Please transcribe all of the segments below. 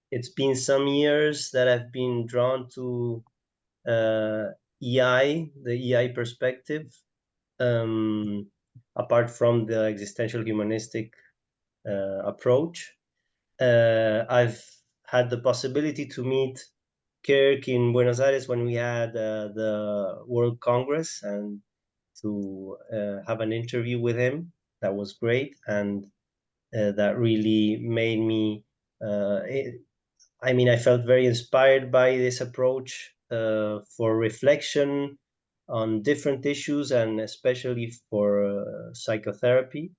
it's been some years that I've been drawn to EI, the EI perspective, apart from the existential humanistic approach. I've had the possibility to meet Kirk in Buenos Aires when we had the World Congress, and to have an interview with him. That was great, and that really made me, I felt very inspired by this approach for reflection on different issues, and especially for psychotherapy.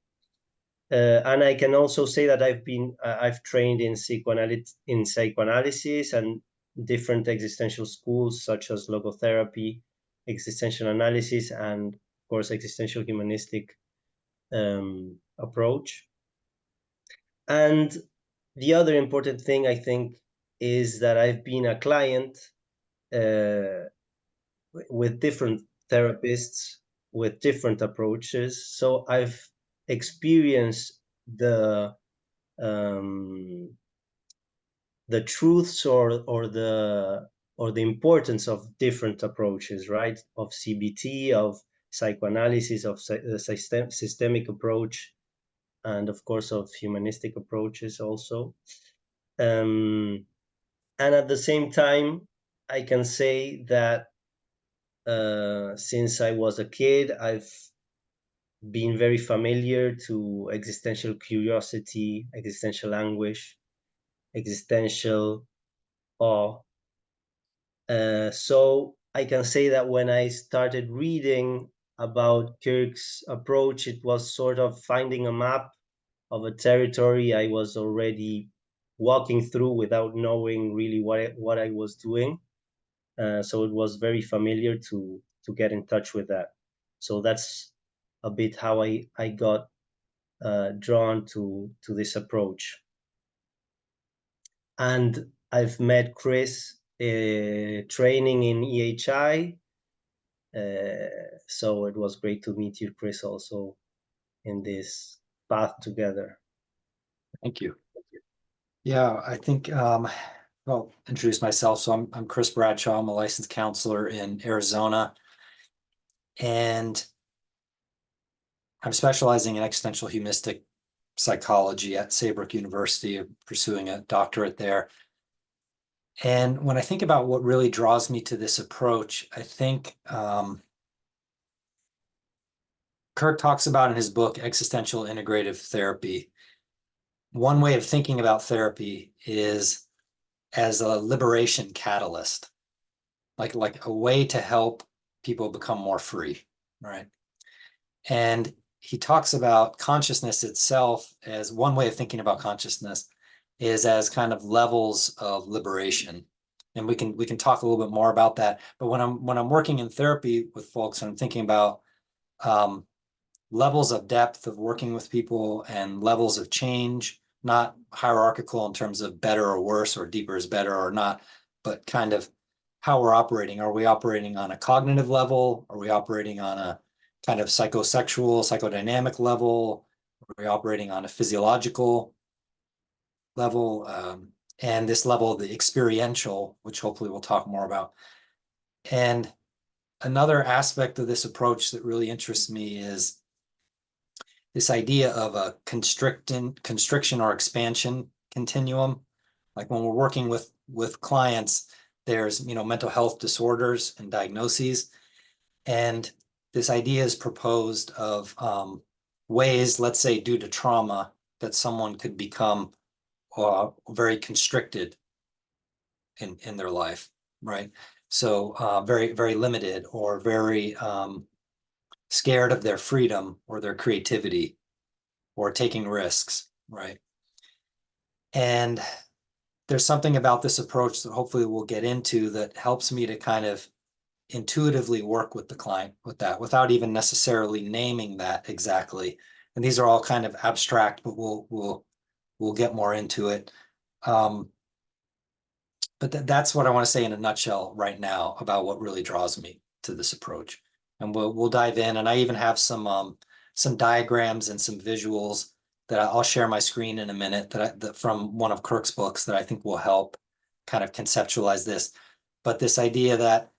And I can also say that I've trained in psychoanalysis and different existential schools such as logotherapy, existential analysis, and of course existential humanistic approach. And the other important thing, I think, is that I've been a client with different therapists with different approaches. So I've experienced the truths or the importance of different approaches, right? Of CBT, of psychoanalysis, of systemic approach, and of course of humanistic approaches also. And at the same time, I can say that since I was a kid, I've been very familiar to existential curiosity, existential anguish, existential awe. So I can say that when I started reading about Kirk's approach, it was sort of finding a map of a territory I was already walking through without knowing really what I was doing. So it was very familiar to get in touch with that. So that's a bit how I got drawn to this approach. And I've met Chris training in EHI. So it was great to meet you, Chris, also in this path together. Thank you. Yeah, I think, I'll introduce myself. So I'm Chris Bradshaw. I'm a licensed counselor in Arizona, and I'm specializing in existential humanistic psychology at Saybrook University. I'm pursuing a doctorate there. And when I think about what really draws me to this approach, I think Kirk talks about in his book, Existential Integrative Therapy. One way of thinking about therapy is as a liberation catalyst, like a way to help people become more free, right? And he talks about consciousness itself as one way of thinking about consciousness is as kind of levels of liberation. And we can talk a little bit more about that. But when I'm working in therapy with folks and I'm thinking about levels of depth of working with people and levels of change, not hierarchical in terms of better or worse or deeper is better or not, but kind of how we're operating. Are we operating on a cognitive level? Are we operating on a kind of psychosexual, psychodynamic level? Are we operating on a physiological level? And this level of the experiential, which hopefully we'll talk more about. And another aspect of this approach that really interests me is this idea of a constriction or expansion continuum. Like when we're working with clients, there's mental health disorders and diagnoses, and this idea is proposed of ways, let's say due to trauma, that someone could become very constricted in their life, right? So very, very limited, or very scared of their freedom or their creativity or taking risks, right? And there's something about this approach that hopefully we'll get into that helps me to kind of intuitively work with the client with that without even necessarily naming that exactly. And these are all kind of abstract, but we'll get more into it. But that's what I want to say in a nutshell right now about what really draws me to this approach. And we'll dive in. And I even have some diagrams and some visuals that I'll share my screen in a minute that from one of Kirk's books that I think will help kind of conceptualize this. But this idea that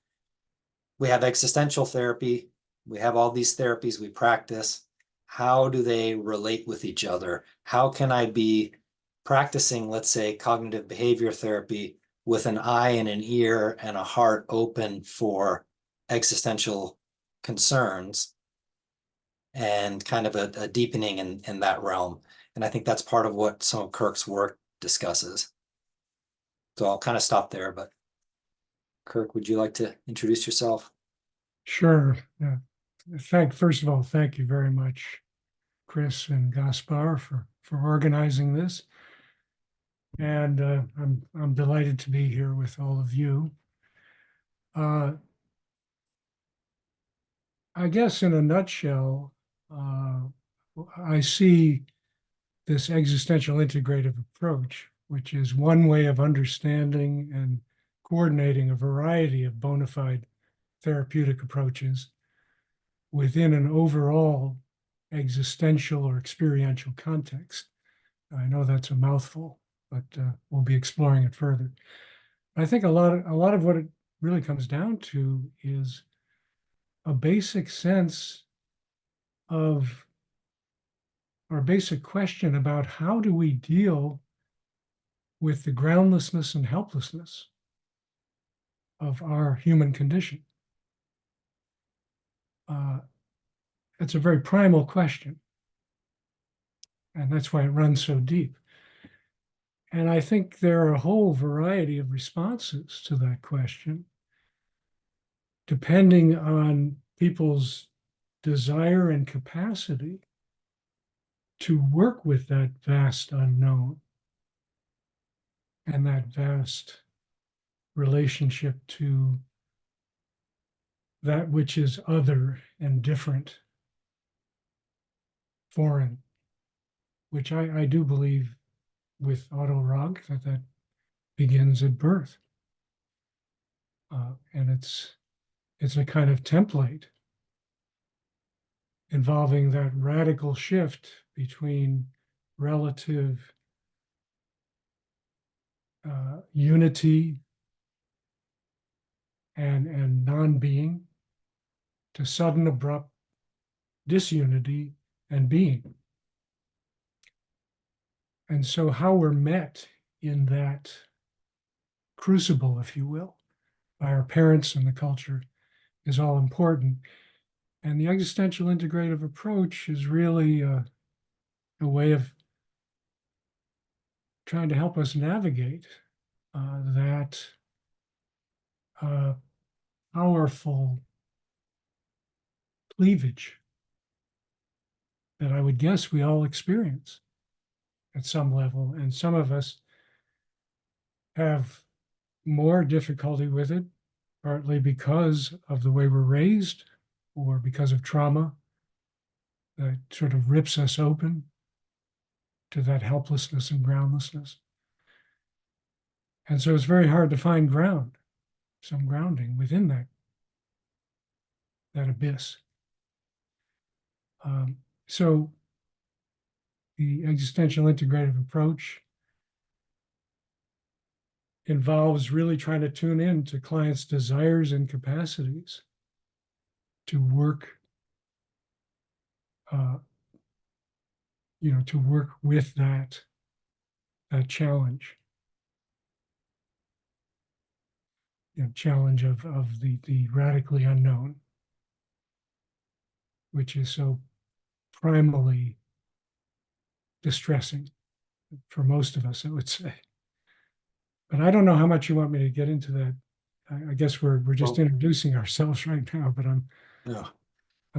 we have existential therapy, we have all these therapies we practice. How do they relate with each other? How can I be practicing, let's say, cognitive behavior therapy with an eye and an ear and a heart open for existential concerns and kind of a deepening in that realm? And I think that's part of what some of Kirk's work discusses. So I'll kind of stop there, but Kirk, would you like to introduce yourself? Sure. Yeah. First of all, thank you very much, Chris and Gaspar, for organizing this. And I'm delighted to be here with all of you. I guess in a nutshell, I see this existential integrative approach, which is one way of understanding and coordinating a variety of bona fide therapeutic approaches within an overall existential or experiential context. I know that's a mouthful, but we'll be exploring it further. I think a lot of what it really comes down to is a basic sense of, or a basic question about how do we deal with the groundlessness and helplessness of our human condition. It's a very primal question, and that's why it runs so deep. And I think there are a whole variety of responses to that question, depending on people's desire and capacity to work with that vast unknown and that vast relationship to that which is other and different, foreign, which I do believe with Otto Rogg that begins at birth. And it's a kind of template involving that radical shift between relative unity and non-being to sudden abrupt disunity and being. And so how we're met in that crucible, if you will, by our parents and the culture is all important. And the existential integrative approach is really a way of trying to help us navigate that powerful cleavage that I would guess we all experience at some level. And some of us have more difficulty with it, partly because of the way we're raised or because of trauma that sort of rips us open to that helplessness and groundlessness. And so it's very hard to find ground, some grounding within that abyss. So the existential integrative approach involves really trying to tune in to clients' desires and capacities to work, to work with that challenge. Challenge of the radically unknown, which is so primally distressing for most of us, I would say. But I don't know how much you want me to get into that. I guess we're just introducing ourselves right now, but I'm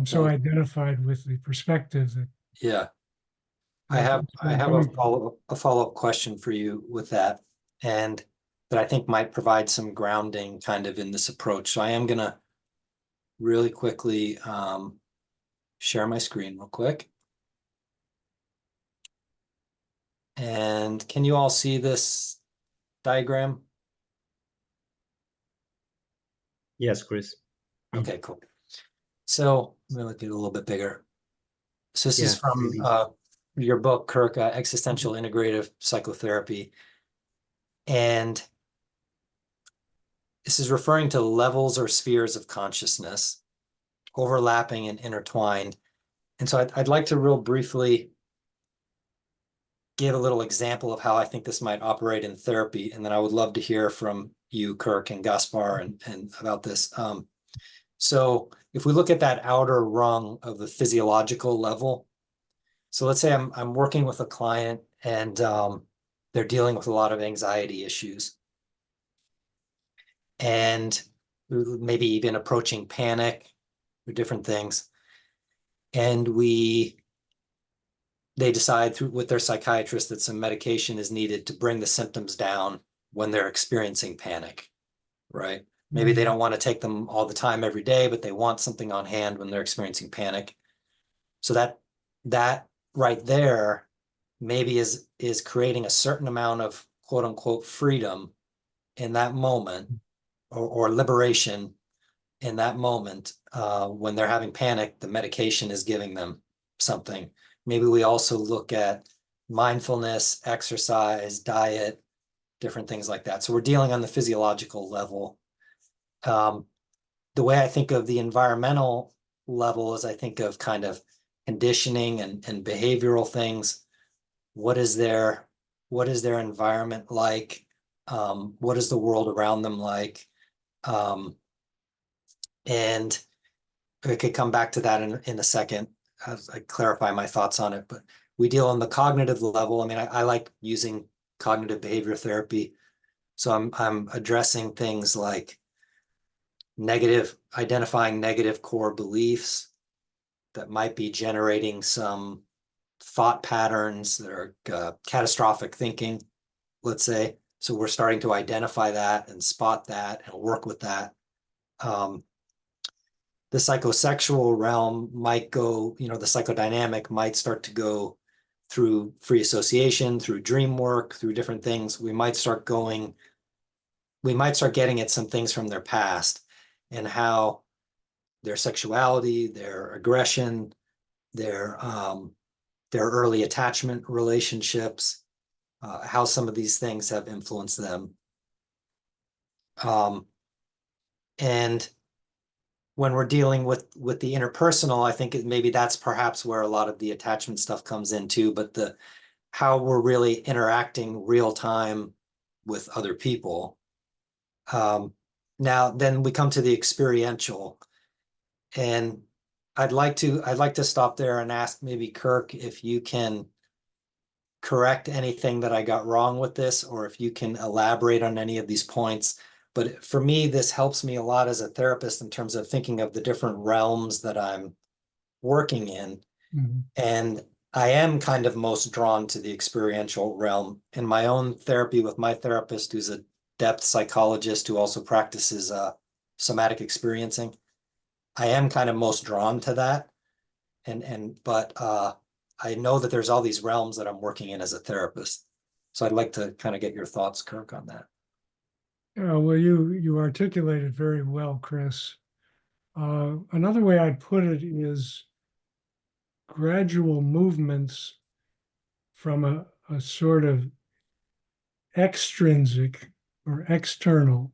so identified with the perspective that. Yeah. I have a follow-up question for you with that, and that I think might provide some grounding kind of in this approach. So I am gonna really quickly share my screen real quick. And can you all see this diagram? Yes, Chris. Okay, cool. So I'm gonna make it a little bit bigger. So this is from your book, Kirk, Existential Integrative Psychotherapy. And this is referring to levels or spheres of consciousness, overlapping and intertwined. And so I'd like to real briefly give a little example of how I think this might operate in therapy. And then I would love to hear from you, Kirk and Gaspar, and about this. So if we look at that outer rung of the physiological level, so let's say I'm working with a client and they're dealing with a lot of anxiety issues and maybe even approaching panic or different things. And they decide with their psychiatrist that some medication is needed to bring the symptoms down when they're experiencing panic, right? Maybe they don't want to take them all the time every day, but they want something on hand when they're experiencing panic. So that right there maybe is creating a certain amount of quote unquote freedom in that moment, or liberation in that moment. When they're having panic, the medication is giving them something. Maybe we also look at mindfulness, exercise, diet, different things like that. So we're dealing on the physiological level. The way I think of the environmental level is I think of kind of conditioning and behavioral things. What is their environment like? What is the world around them like? And I could come back to that in a second as I clarify my thoughts on it. But we deal on the cognitive level. I mean, I like using cognitive behavior therapy. So I'm addressing things like identifying negative core beliefs that might be generating some thought patterns that are catastrophic thinking, let's say. So we're starting to identify that and spot that and work with that. The psychosexual realm might go, the psychodynamic might start to go through free association, through dream work, through different things. We might start getting at some things from their past and how their sexuality, their aggression, their early attachment relationships, how some of these things have influenced them. And when we're dealing with the interpersonal, I think maybe that's perhaps where a lot of the attachment stuff comes into, but how we're really interacting real time with other people. Now, then we come to the experiential, and I'd like to stop there and ask maybe Kirk if you can correct anything that I got wrong with this, or if you can elaborate on any of these points. But for me, this helps me a lot as a therapist in terms of thinking of the different realms that I'm working in. Mm-hmm. And I am kind of most drawn to the experiential realm. In my own therapy with my therapist, who's a depth psychologist who also practices somatic experiencing, I am kind of most drawn to that. But I know that there's all these realms that I'm working in as a therapist. So I'd like to kind of get your thoughts, Kirk, on that. Yeah, well, you articulated very well, Chris. Another way I'd put it is gradual movements from a sort of extrinsic or external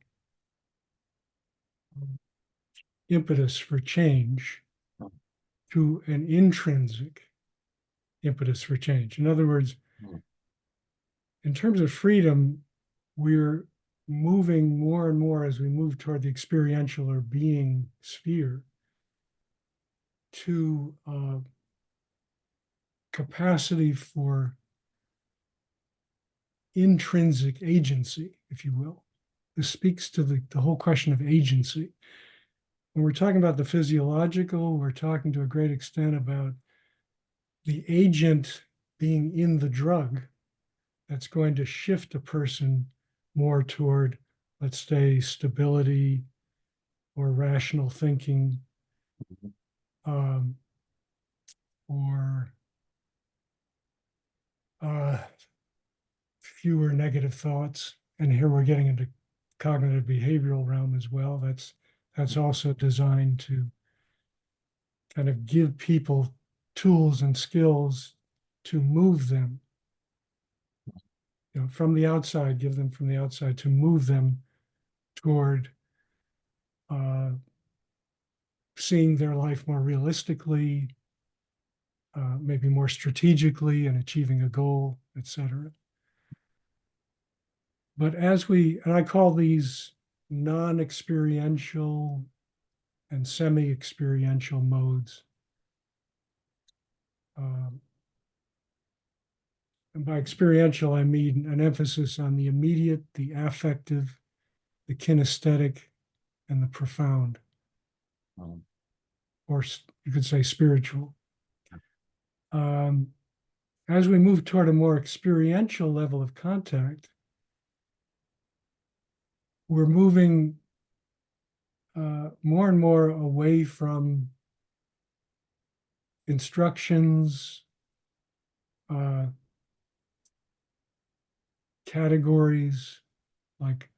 impetus for change to an intrinsic impetus for change. In other words, in terms of freedom, we're moving more and more as we move toward the experiential or being sphere to capacity for intrinsic agency, if you will. This speaks to the whole question of agency. When we're talking about the physiological, we're talking to a great extent about the agent being in the drug that's going to shift a person more toward, let's say, stability or rational thinking, or fewer negative thoughts. And here we're getting into cognitive behavioral realm as well. That's also designed to kind of give people tools and skills to move them, from the outside, give them from the outside to move them toward seeing their life more realistically, maybe more strategically, and achieving a goal, etc. But and I call these non-experiential and semi-experiential modes. And by experiential, I mean an emphasis on the immediate, the affective, the kinesthetic, and the profound, or you could say spiritual. As we move toward a more experiential level of contact, we're moving more and more away from instructions, categories like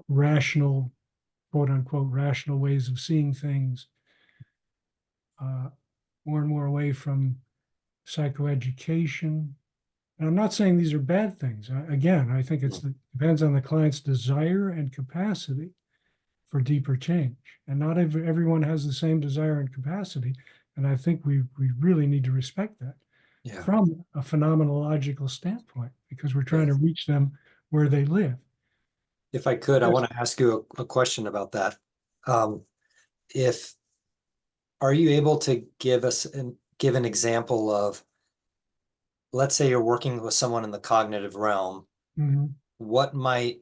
rational, quote unquote, rational ways of seeing things, more and more away from psychoeducation. And I'm not saying these are bad things. Again, I think it depends on the client's desire and capacity for deeper change. And not everyone has the same desire and capacity. And I think we really need to respect that from a phenomenological standpoint, because we're trying to reach them where they live. If I could, I want to ask you a question about that. Are you able to give an example of, let's say you're working with someone in the cognitive realm, what might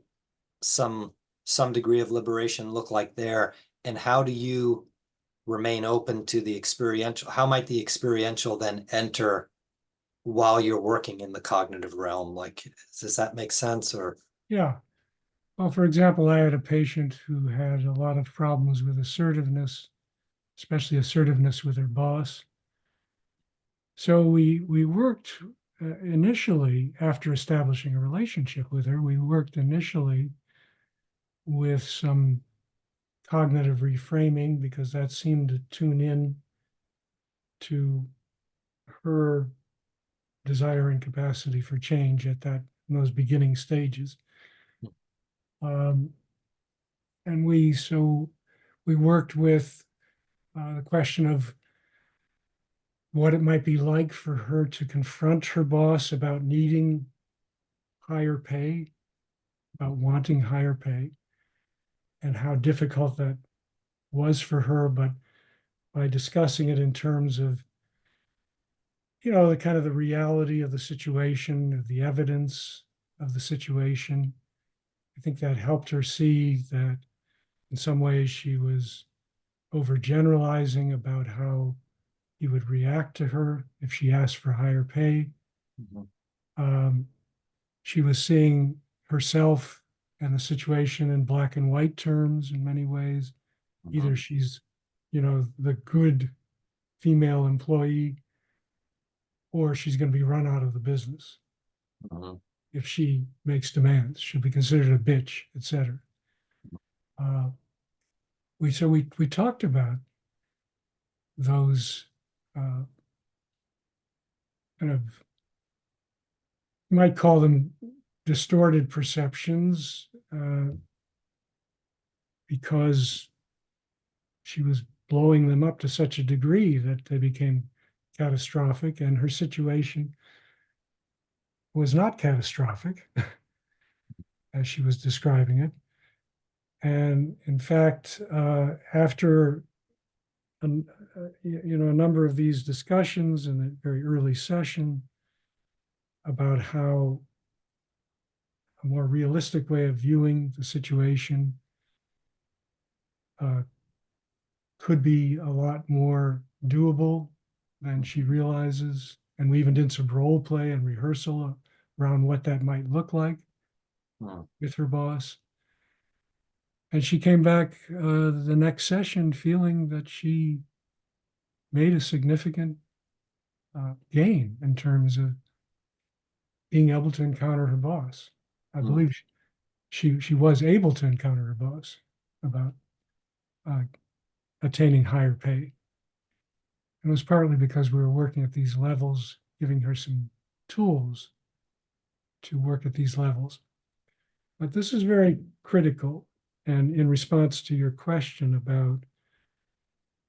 some degree of liberation look like there, and how do you remain open to the experiential? How might the experiential then enter while you're working in the cognitive realm? Like, does that make sense? Or yeah. Well, for example, I had a patient who had a lot of problems with assertiveness, especially assertiveness with her boss. So we worked initially, after establishing a relationship with her, we worked initially with some cognitive reframing, because that seemed to tune in to her desire and capacity for change in those beginning stages. And we worked with the question of what it might be like for her to confront her boss about needing higher pay, about wanting higher pay, and how difficult that was for her. But by discussing it in terms of, the kind of the reality of the situation, of the evidence of the situation, I think that helped her see that in some ways she was overgeneralizing about how he would react to her if she asked for higher pay. She was seeing herself and the situation in black and white terms in many ways. Either she's, the good female employee, or she's going to be run out of the business. If she makes demands, she'll be considered a bitch, etc. We talked about those kind of, you might call them distorted perceptions, because she was blowing them up to such a degree that they became catastrophic, and her situation was not catastrophic as she was describing it. And in fact, after a number of these discussions in a very early session about how a more realistic way of viewing the situation could be a lot more doable than she realizes. And we even did some role play and rehearsal around what that might look like with her boss. And she came back the next session feeling that she made a significant gain in terms of being able to encounter her boss. I believe she was able to encounter her boss about attaining higher pay. And it was partly because we were working at these levels giving her some tools to work at these levels. But this is very critical. And in response to your question about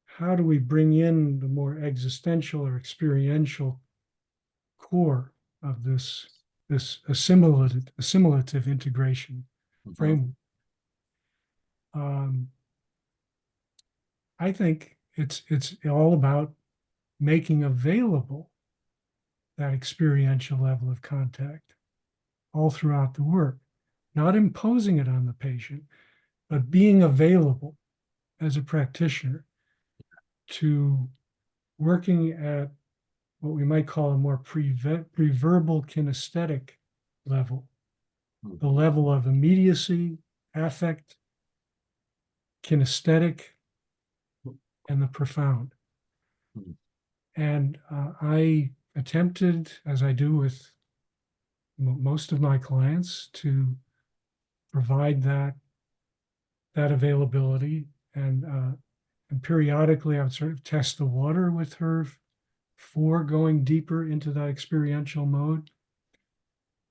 how do we bring in the more existential or experiential core of this assimilative integration framework, I think it's all about making available that experiential level of contact all throughout the work, not imposing it on the patient, but being available as a practitioner to working at what we might call a more pre-verbal kinesthetic level, the level of immediacy, affect, kinesthetic, and the profound. And I attempted, as I do with most of my clients, to provide that availability. And periodically I would sort of test the water with her for going deeper into that experiential mode.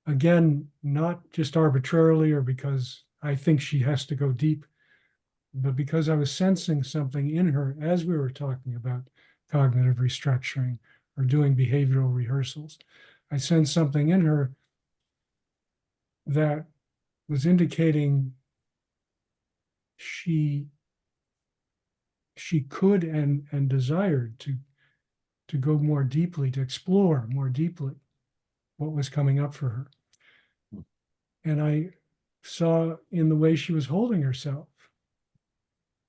Again, not just arbitrarily or because I think she has to go deep, but because I was sensing something in her as we were talking about cognitive restructuring or doing behavioral rehearsals. I sensed something in her that was indicating she could and desired to go more deeply, to explore more deeply what was coming up for her. And I saw in the way she was holding herself,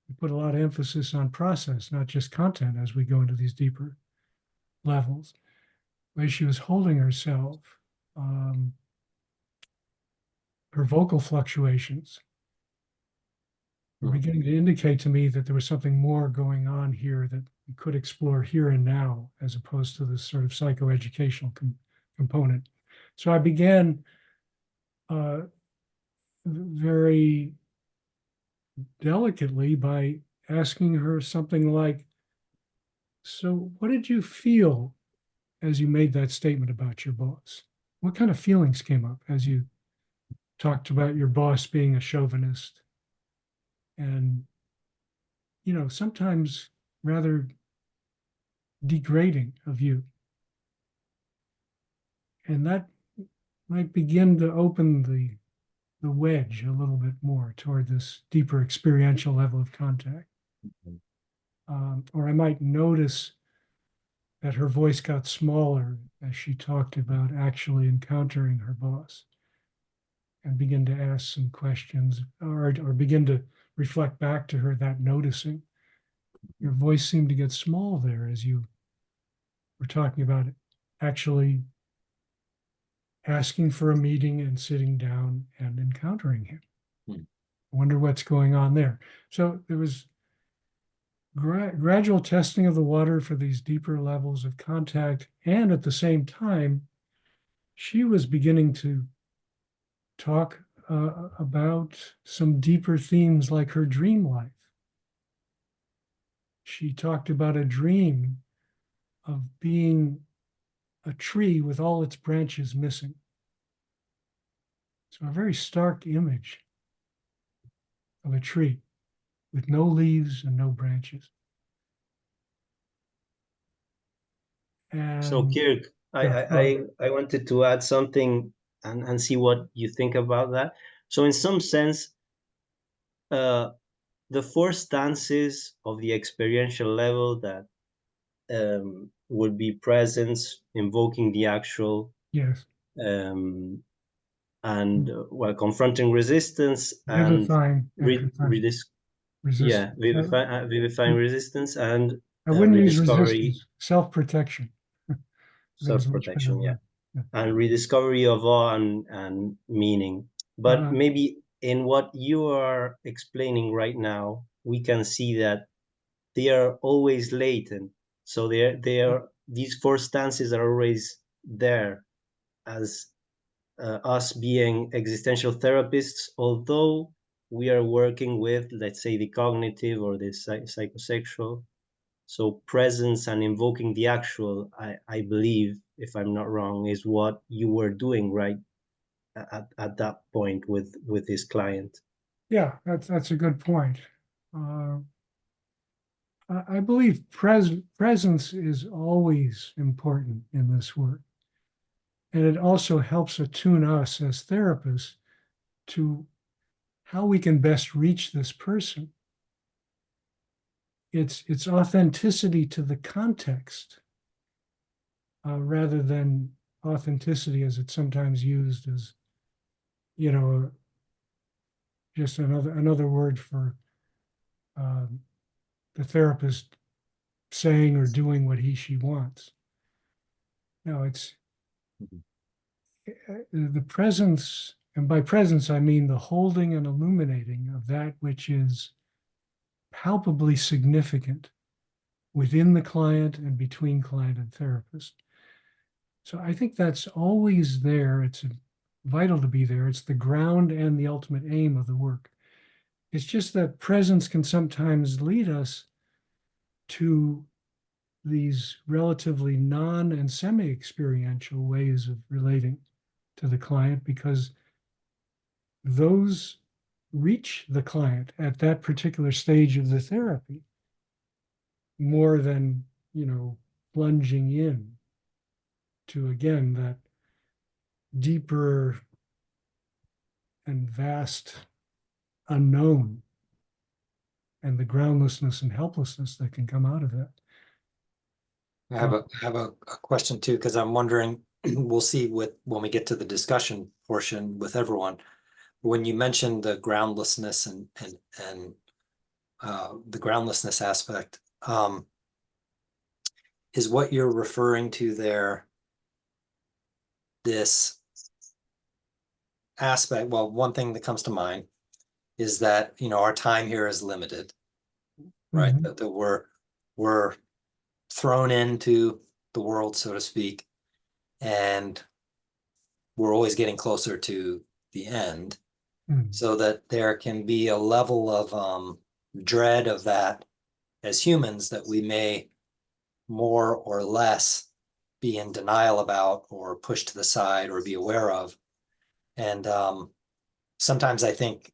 we put a lot of emphasis on process, not just content, as we go into these deeper levels. The way she was holding herself, her vocal fluctuations were beginning to indicate to me that there was something more going on here that we could explore here and now, as opposed to this sort of psychoeducational component. So I began very delicately by asking her something like, so what did you feel as you made that statement about your boss? What kind of feelings came up as you talked about your boss being a chauvinist and, you know, sometimes rather degrading of you? And that might begin to open the wedge a little bit more toward this deeper experiential level of contact. Or I might notice that her voice got smaller as she talked about actually encountering her boss, and begin to ask some questions or begin to reflect back to her that noticing. Your voice seemed to get small there as you were talking about it, actually asking for a meeting and sitting down and encountering him. I wonder what's going on there. So there was gradual testing of the water for these deeper levels of contact. And at the same time, she was beginning to talk about some deeper themes like her dream life. She talked about a dream of being a tree with all its branches missing. So a very stark image of a tree with no leaves and no branches. So And Kirk, I wanted to add something and see what you think about that. So in some sense, the four stances of the experiential level that would be presence, invoking the actual, yes, and well, confronting resistance and vivifying and resistance. vivifying resistance and I wouldn't use rediscovery, resistance, self-protection. There's a much better self-protection, yeah, word. Yeah. and rediscovery of awe and meaning. But maybe in what you are explaining right now, we can see that they are always latent. So these four stances are always there as us being existential therapists, although we are working with, let's say, the cognitive or the psychosexual. So presence and invoking the actual, I believe, if I'm not wrong, is what you were doing right at that point with this client. Yeah, that's a good point. Uh, I believe presence is always important in this work. And it also helps attune us as therapists to how we can best reach this person. It's authenticity to the context rather than authenticity as it's sometimes used as, you know, just another word for um, the therapist saying or doing what she wants. No, it's the presence, and by presence I mean the holding and illuminating of that which is palpably significant within the client and between client and therapist. So I think that's always there. It's vital to be there. It's the ground and the ultimate aim of the work. It's just that presence can sometimes lead us to these relatively non and semi experiential ways of relating to the client because those reach the client at that particular stage of the therapy more than, plunging in to, again, that deeper and vast unknown and the groundlessness and helplessness that can come out of that. I have a question too, because I'm wondering, we'll see when we get to the discussion portion with everyone. When you mentioned the groundlessness and the groundlessness aspect, is what you're referring to there this aspect? Well, one thing that comes to mind is that our time here is limited, right? Mhm. That we're thrown into the world, so to speak, and we're always getting closer to the end, so that there can be a level of dread of that as humans that we may more or less be in denial about or push to the side or be aware of. And sometimes I think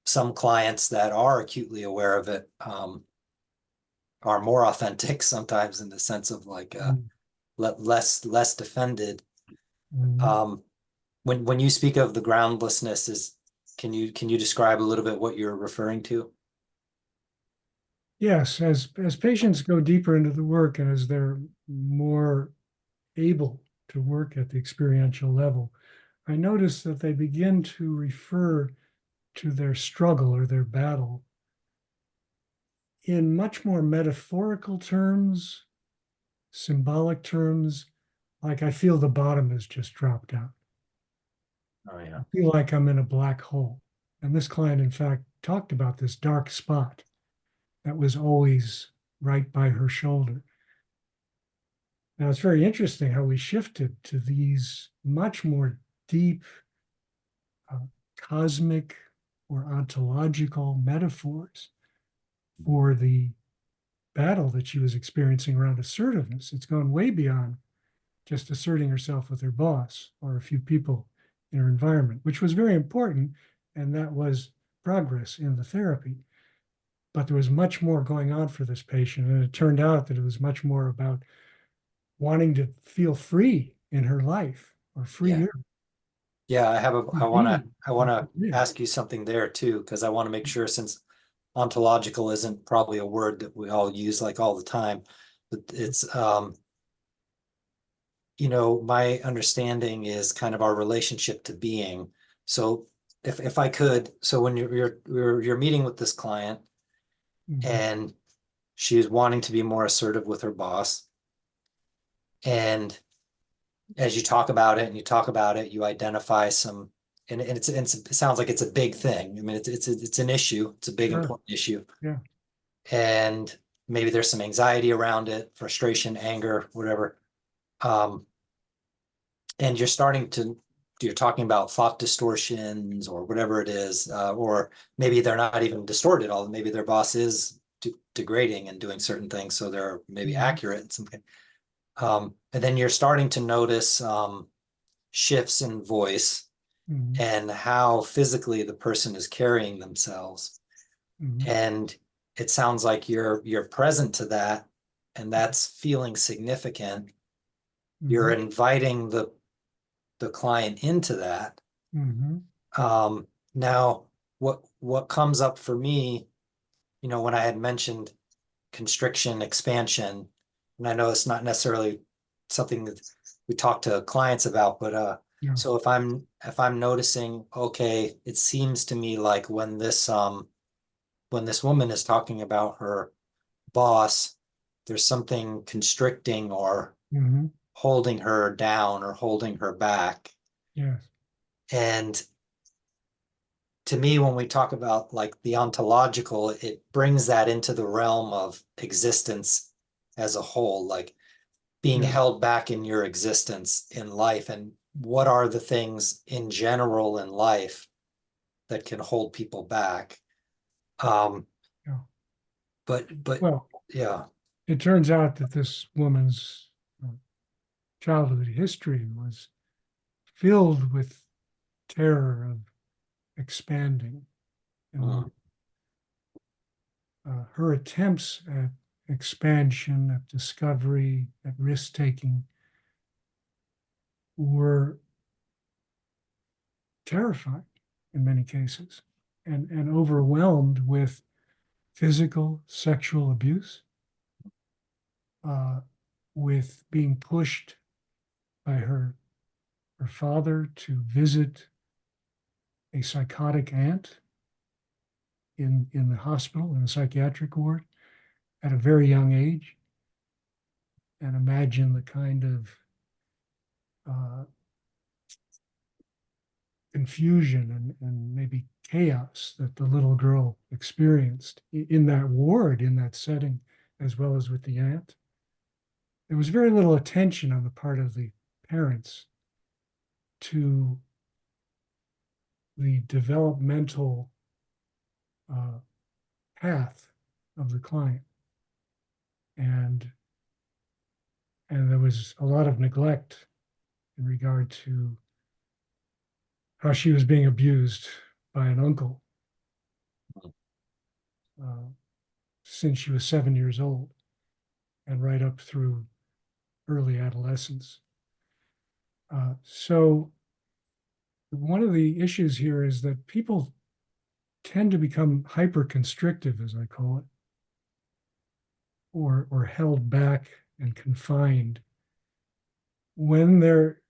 some clients that are acutely aware of it are more authentic sometimes in the sense of like less defended. Mhm. When you speak of the groundlessness, can you describe a little bit what you're referring to? Yes, as patients go deeper into the work and as they're more able to work at the experiential level, I notice that they begin to refer to their struggle or their battle in much more metaphorical terms, symbolic terms, like I feel the bottom has just dropped out. Oh yeah. I feel like I'm in a black hole. And this client, in fact, talked about this dark spot that was always right by her shoulder. Now, it's very interesting how we shifted to these much more deep, uh, cosmic or ontological metaphors for the battle that she was experiencing around assertiveness. It's gone way beyond just asserting herself with her boss or a few people in her environment, which was very important. And that was progress in the therapy. But there was much more going on for this patient. And it turned out that it was much more about wanting to feel free in her life or freer. Yeah, I want to Yeah. ask you something there too, because I want to make sure, since ontological isn't probably a word that we all use like all the time, but it's my understanding is kind of our relationship to being. So if I could, so when you're meeting with this client Mhm. and she's wanting to be more assertive with her boss, and as you talk about it and you talk about it, you identify some, and it sounds like it's a big thing. I mean, it's an issue. It's a big, Sure. important issue. Yeah. And maybe there's some anxiety around it, frustration, anger, whatever. And you're talking about thought distortions or whatever it is, or maybe they're not even distorted. Maybe their boss is degrading and doing certain things, so they're maybe Mhm. accurate in some. And then you're starting to notice shifts in voice Mhm. and how physically the person is carrying themselves. Mhm. And it sounds like you're present to that, and that's feeling significant. You're Mhm. inviting the client into that. Mhm. Now, what comes up for me, when I had mentioned constriction, expansion, and I know it's not necessarily something that we talk to clients about, but Yeah. so if I'm noticing, okay, it seems to me like when this woman is talking about her boss, there's something constricting or Mhm. holding her down or holding her back. Yes. And to me, when we talk about like the ontological, it brings that into the realm of existence as a whole, like being Yeah. held back in your existence in life. And what are the things in general in life that can hold people back? Um, Yeah. but Well, yeah, it turns out that this woman's childhood history was filled with terror of expanding in the mm, world. Her attempts at expansion, at discovery, at risk taking were terrifying in many cases and overwhelmed with physical, sexual abuse, uh, with being pushed by her father to visit a psychotic aunt in the hospital, in the psychiatric ward at a very young age. And imagine the kind of uh, confusion and maybe chaos that the little girl experienced in that ward, in that setting, as well as with the aunt. There was very little attention on the part of the parents to the developmental uh, path of the client. And, and there was a lot of neglect in regard to how she was being abused by an uncle uh, since she was 7 years old and right up through early adolescence. So one of the issues here is that people tend to become hyper constrictive, as I call it, or held back and confined when they're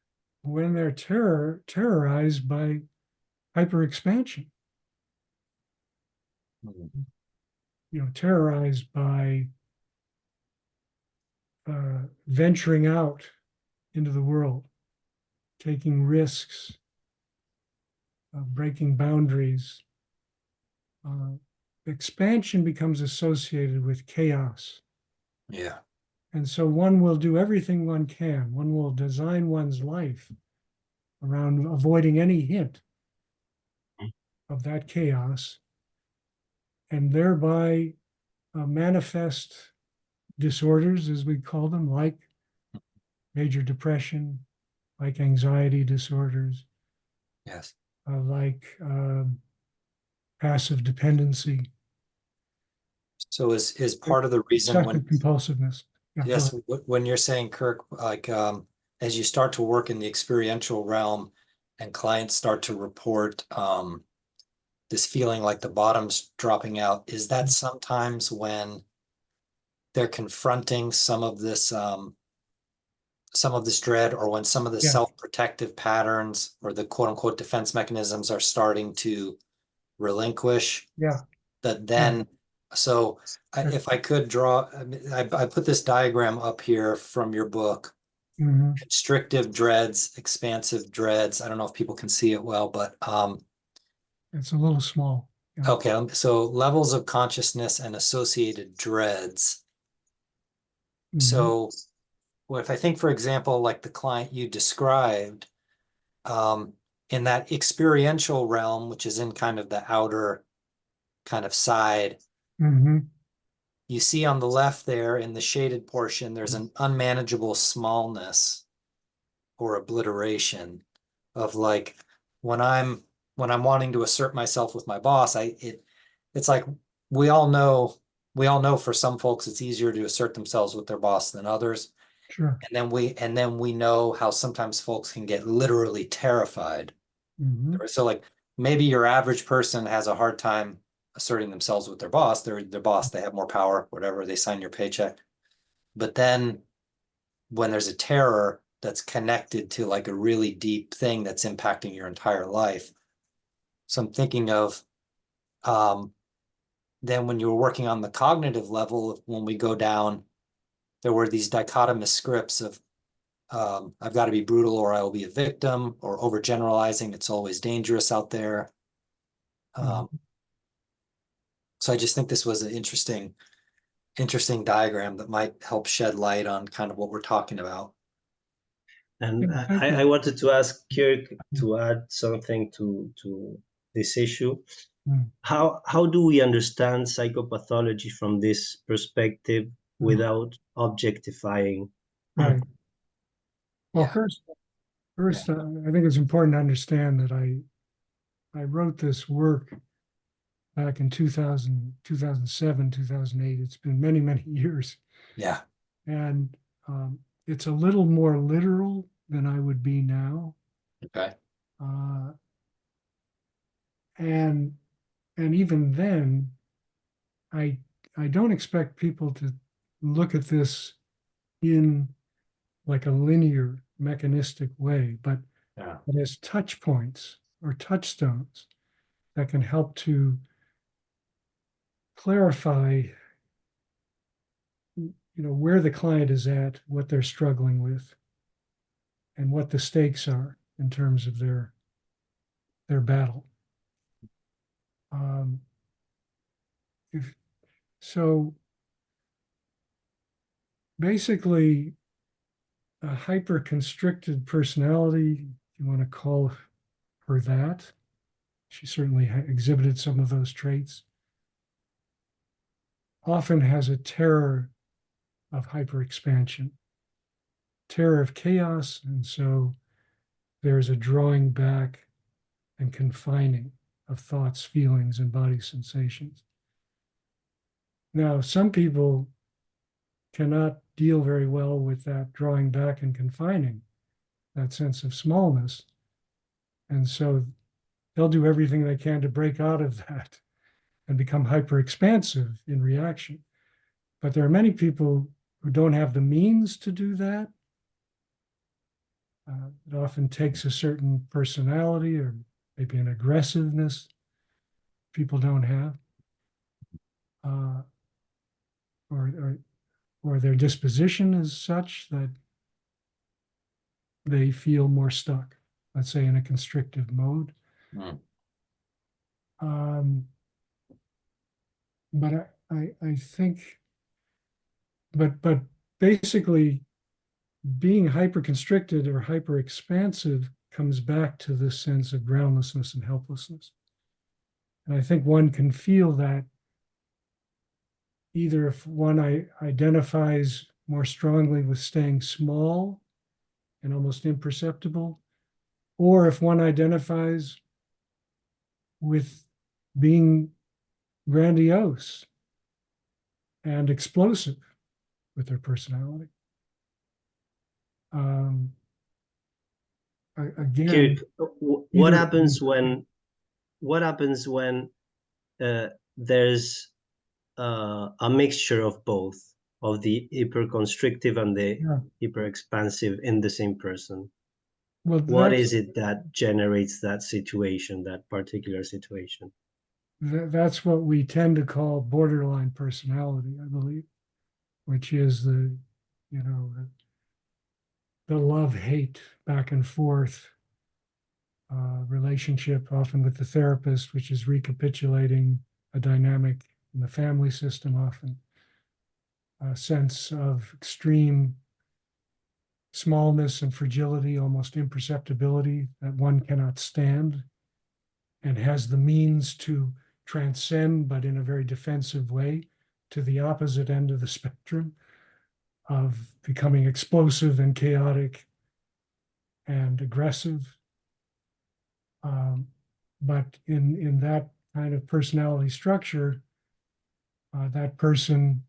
terrorized by hyper expansion, mm, terrorized by venturing out into the world, taking risks, breaking boundaries. Uh, Expansion becomes associated with chaos. yeah, And so one will do everything one can. One will design one's life around avoiding any hint of that chaos and thereby manifest disorders, as we call them, like major depression, like anxiety disorders, yes. like passive dependency, So is part of the reason when obsessive compulsiveness. Yeah, go yes, ahead. when you're saying, Kirk, like as you start to work in the experiential realm and clients start to report this feeling like the bottom's dropping out, is that sometimes when they're confronting some of this dread, or when some of the Yeah, self-protective patterns or the quote unquote defense mechanisms are starting to relinquish, yeah, that yeah. then so That, if I could draw, I put this diagram up here from your book: mhm. constrictive dreads, expansive dreads. I don't know if people can see it well, but It's a little small. Yeah. okay. So levels of consciousness and associated dreads. Mhm. So what if I think, for example, like the client you described, um, in that experiential realm, which is in kind of the outer kind of side, Mhm. you see on the left there in the shaded portion, there's an unmanageable smallness or obliteration of like when I'm wanting to assert myself with my boss, it's like we all know for some folks it's easier to assert themselves with their boss than others. Sure. And then we know how sometimes folks can get literally terrified. Mhm. So like maybe your average person has a hard time asserting themselves with their boss. They're their boss, they have more power, whatever, they sign your paycheck. But then when there's a terror that's connected to like a really deep thing that's impacting your entire life. So I'm thinking of then when you were working on the cognitive level, when we go down, there were these dichotomous scripts of I've got to be brutal or I will be a victim, or overgeneralizing, it's always dangerous out there. So I just think this was an interesting diagram that might help shed light on kind of what we're talking about. And Thank I you. wanted to ask Kirk to add something to this issue. Mm. How do we understand psychopathology from this perspective without objectifying? Right. Well, Yeah. first, I think it's important to understand that I wrote this work back in 2000, 2007, 2008. It's been many, many years. Yeah. And it's a little more literal than I would be now. Okay. Uh, and even then, I I don't expect people to look at this in like a linear mechanistic way, but Yeah. as touch points or touchstones that can help to clarify, where the client is at, what they're struggling with, and what the stakes are in terms of their battle. Um, if, so basically, a hyper-constricted personality, if you want to call her that, she certainly exhibited some of those traits, often has a terror of hyperexpansion, terror of chaos, and so there's a drawing back and confining of thoughts, feelings, and body sensations. Now, some people cannot deal very well with that drawing back and confining, that sense of smallness. And so they'll do everything they can to break out of that and become hyper expansive in reaction. But there are many people who don't have the means to do that. It often takes a certain personality or maybe an aggressiveness people don't have, uh, or their disposition is such that they feel more stuck, let's say in a constrictive mode. Mm. Um, but I think, but basically, being hyper constricted or hyper expansive comes back to this sense of groundlessness and helplessness. And I think one can feel that either if one identifies more strongly with staying small and almost imperceptible, or if one identifies with being grandiose and explosive with their personality. Um, Kirk, again, what either happens when there's a mixture of both, of the hyperconstrictive and the yeah, hyperexpansive in the same person? well, What is it that generates that situation, that particular situation? that's what we tend to call borderline personality, I believe, which is the love-hate back and forth relationship, often with the therapist, which is recapitulating a dynamic in the family system, often a sense of extreme smallness and fragility, almost imperceptibility that one cannot stand and has the means to transcend, but in a very defensive way, to the opposite end of the spectrum of becoming explosive and chaotic and aggressive. But in that kind of personality structure, that person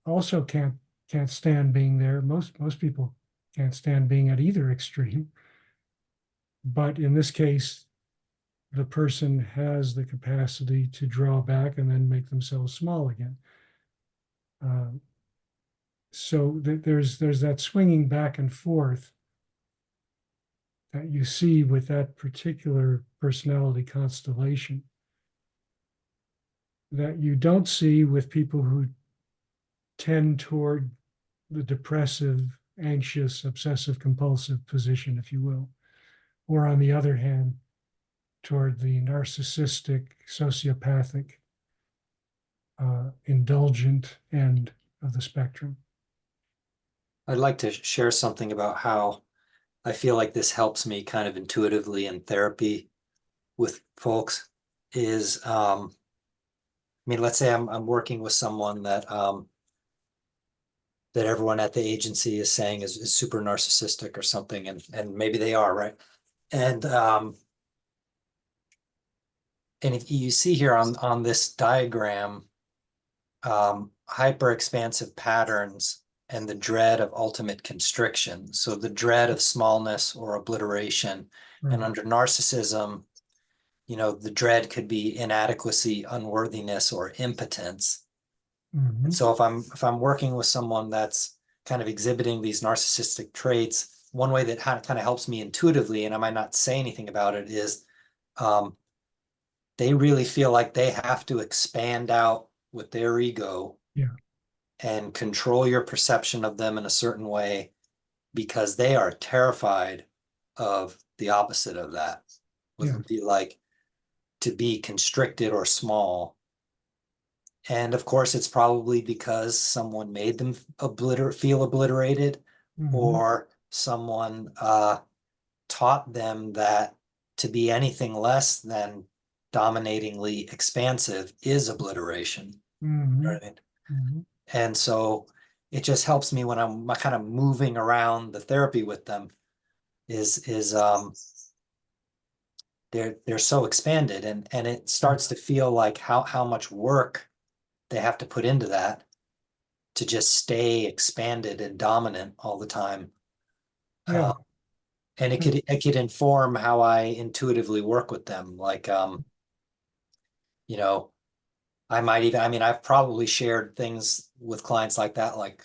also can't stand being there. Most people can't stand being at either extreme. But in this case, the person has the capacity to draw back and then make themselves small again. So there's that swinging back and forth that you see with that particular personality constellation that you don't see with people who tend toward the depressive, anxious, obsessive compulsive position, if you will, or on the other hand, toward the narcissistic, sociopathic, indulgent end of the spectrum. I'd like to share something about how I feel like this helps me kind of intuitively in therapy with folks is, I mean, let's say I'm working with someone that that everyone at the agency is saying is super narcissistic or something, and maybe they are, right? And if you see here on this diagram, hyper expansive patterns and the dread of ultimate constriction. So the dread of smallness or obliteration. Right. And under narcissism, you know, the dread could be inadequacy, unworthiness, or impotence. Mm-hmm. And so if I'm working with someone that's kind of exhibiting these narcissistic traits, one way that kind of helps me intuitively, and I might not say anything about it, is they really feel like they have to expand out with their ego, yeah, and control your perception of them in a certain way because they are terrified of the opposite of that, which would be like to be constricted or small. And of course, it's probably because someone made them feel obliterated, mm-hmm. or someone taught them that to be anything less than dominatingly expansive is obliteration. Mm-hmm. Right? Mm-hmm. And so it just helps me when I'm kind of moving around the therapy with them is they're so expanded, and it starts to feel like how much work they have to put into that to just stay expanded and dominant all the time. Yeah. And it could inform how I intuitively work with them. Like you know, I might even, I mean, I've probably shared things with clients like that, like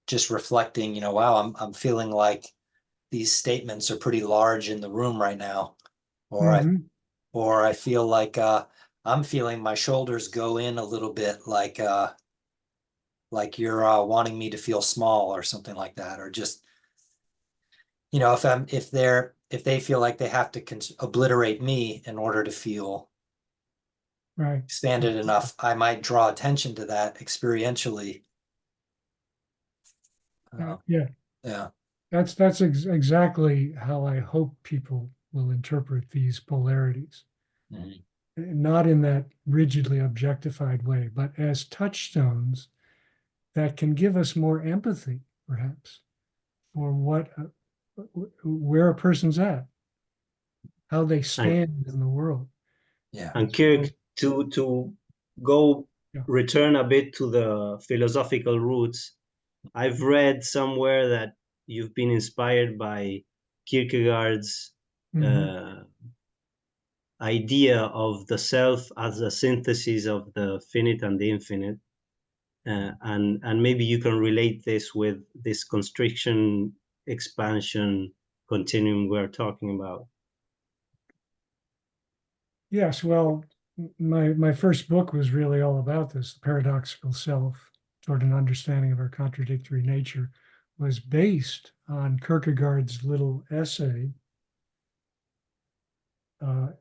just reflecting, you know, wow, I'm feeling like these statements are pretty large in the room right now, or I feel like I'm feeling my shoulders go in a little bit, like you're wanting me to feel small or something like that, or just, you know, if they feel like they have to obliterate me in order to feel right. expanded enough, I might draw attention to that experientially. Yeah. Yeah. That's exactly how I hope people will interpret these polarities. Mm-hmm. Not in that rigidly objectified way, but as touchstones that can give us more empathy, perhaps, for where a person's at, how they stand in the world. Yeah. And Kirk, to go return a bit to the philosophical roots, I've read somewhere that you've been inspired by Kierkegaard's idea of the self as a synthesis of the finite and the infinite. And maybe you can relate this with this constriction expansion continuum we're talking about. Yes, well, my first book was really all about this, The Paradoxical Self, toward an understanding of our contradictory nature, was based on Kierkegaard's little essay now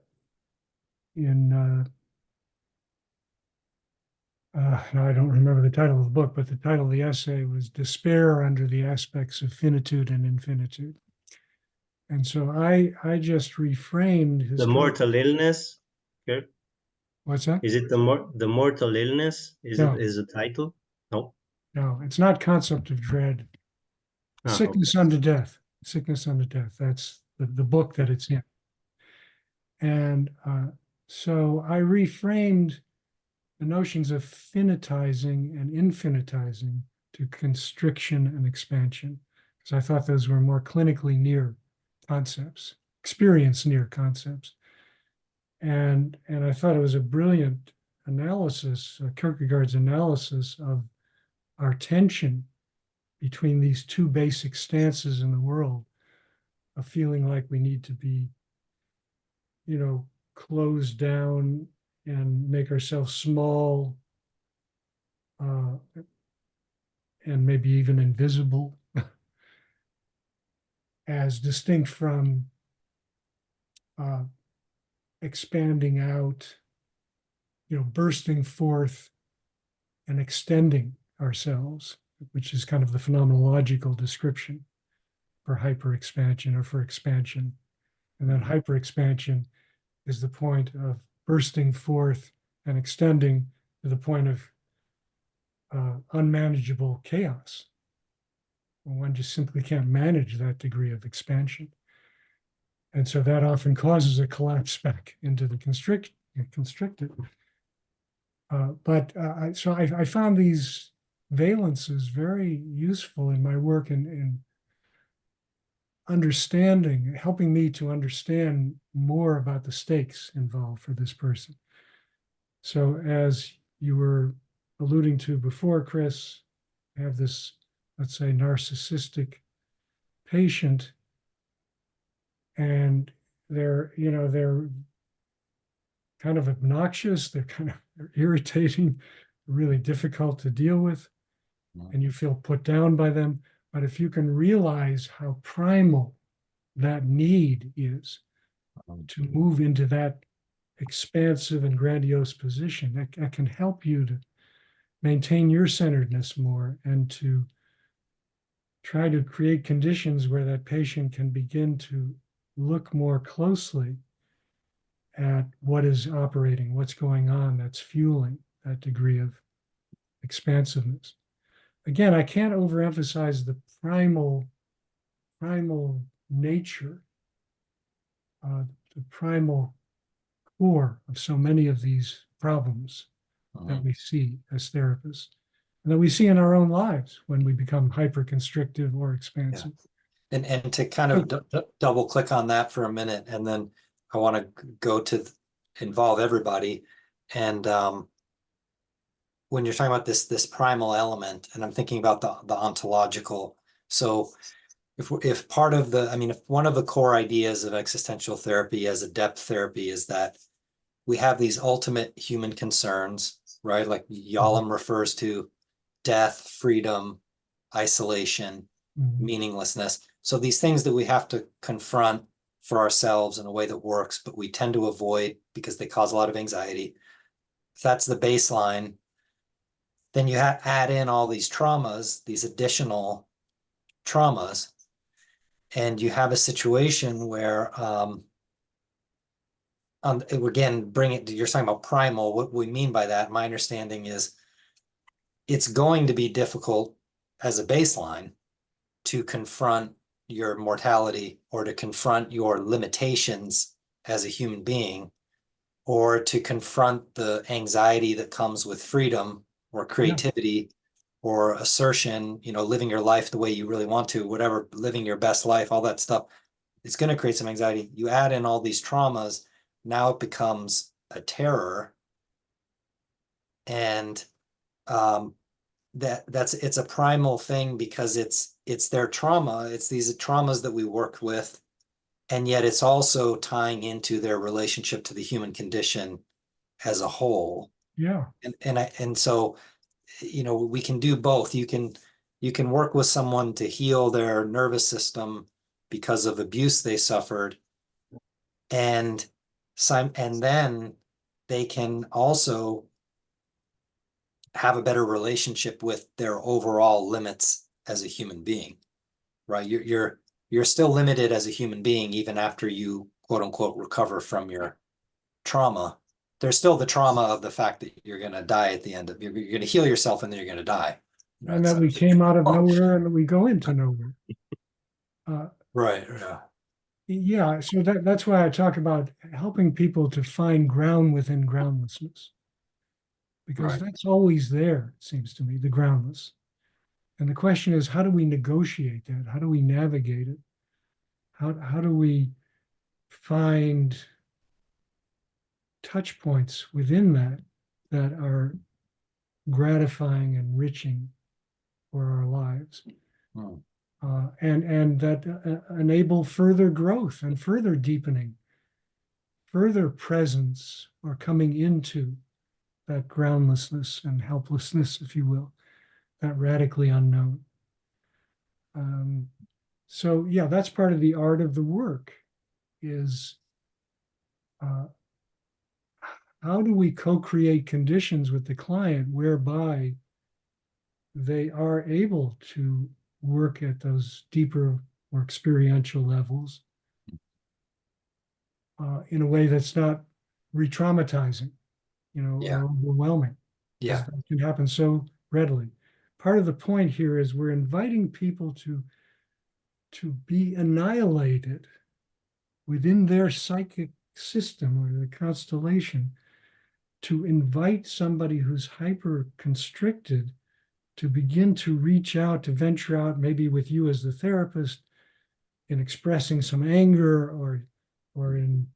I don't remember the title of the book, but the title of the essay was Despair Under the Aspects of Finitude and Infinitude. And so I just reframed his the mortal illness, Kirk? What's that? Is it the mortal illness? No, Is the title? No. no, it's not concept of dread. Ah, okay. Sickness unto death. Sickness unto death. That's the book that it's in. And so I reframed the notions of finitizing and infinitizing to constriction and expansion, because I thought those were more clinically near concepts, experience near concepts. And I thought it was a brilliant analysis, Kierkegaard's analysis of our tension between these two basic stances in the world of feeling like we need to be, closed down and make ourselves small, uh, and maybe even invisible, as distinct from uh, expanding out, bursting forth and extending ourselves, which is kind of the phenomenological description for hyperexpansion or for expansion. And then hyperexpansion is the point of bursting forth and extending to the point of unmanageable chaos. One just simply can't manage that degree of expansion. And so that often causes a collapse back into the constricted. So I found these valences very useful in my work in understanding, helping me to understand more about the stakes involved for this person. So as you were alluding to before, Chris, I have this, let's say, narcissistic patient, and they're kind of obnoxious, they're irritating, really difficult to deal with, and you feel put down by them. But if you can realize how primal that need is to move into that expansive and grandiose position, that can help you to maintain your centeredness more and to try to create conditions where that patient can begin to look more closely at what is operating, what's going on that's fueling that degree of expansiveness. Again, I can't overemphasize the primal nature, the primal core of so many of these problems that we see as therapists, and that we see in our own lives when we become hyper-constrictive or expansive. Yeah. And to kind of double click on that for a minute, and then I want to go to involve everybody. And when you're talking about this primal element, and I'm thinking about the ontological. So if part of if one of the core ideas of existential therapy as a depth therapy is that we have these ultimate human concerns, right? Like Yalom refers to death, freedom, isolation, meaninglessness. So these things that we have to confront for ourselves in a way that works, but we tend to avoid because they cause a lot of anxiety. If that's the baseline, then you add in all these traumas, these additional traumas, and you have a situation where, again, you're talking about primal. What we mean by that, my understanding is it's going to be difficult as a baseline to confront your mortality or to confront your limitations as a human being, or to confront the anxiety that comes with freedom or creativity or assertion, living your life the way you really want to, whatever, living your best life, all that stuff. It's going to create some anxiety. You add in all these traumas, now it becomes a terror. And it's a primal thing because it's their trauma. It's these traumas that we work with, and yet it's also tying into their relationship to the human condition as a whole. Yeah. And so, we can do both. You can work with someone to heal their nervous system because of abuse they suffered, and then they can also have a better relationship with their overall limits as a human being, right? You're still limited as a human being even after you quote unquote recover from your trauma there's still the trauma of the fact that you're going to die at the end of, you're going to heal yourself and then you're going to die. And that we came out of nowhere and we go into nowhere. Right. Yeah. Yeah, so that's why I talk about helping people to find ground within groundlessness. Because Right. that's always there, it seems to me, the groundless. And the question is, how do we negotiate that? How do we navigate it? How do we find touch points within that that are gratifying, enriching for our lives? Hmm. And that enable further growth and further deepening, further presence or coming into that groundlessness and helplessness, if you will, that radically unknown. So yeah, that's part of the art of the work is how do we co-create conditions with the client whereby they are able to work at those deeper or experiential levels in a way that's not re-traumatizing, Yeah. or overwhelming. Yeah. That can happen so readily. Part of the point here is we're inviting people to be annihilated within their psychic system or the constellation, to invite somebody who's hyper constricted to begin to reach out, to venture out, maybe with you as the therapist, in expressing some anger or in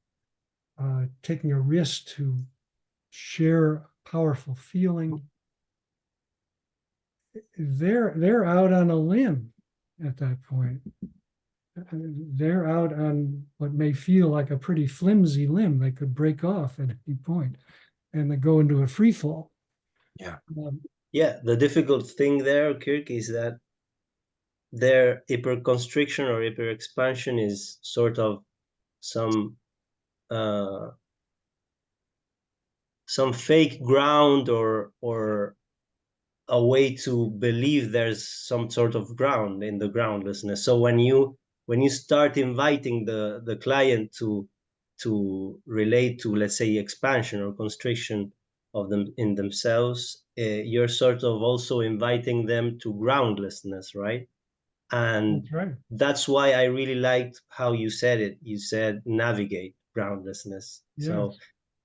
taking a risk to share a powerful feeling. They're out on a limb at that point. They're out on what may feel like a pretty flimsy limb. They could break off at any point and they go into a free fall. Yeah. Yeah, the difficult thing there, Kirk, is that their hyperconstriction or hyperexpansion is sort of some uh, some fake ground or a way to believe there's some sort of ground in the groundlessness. So when you start inviting the client to relate to, let's say, expansion or constriction of them in themselves, you're sort of also inviting them to groundlessness, right? And That's right. that's why I really liked how you said it. You said navigate groundlessness. Yes. So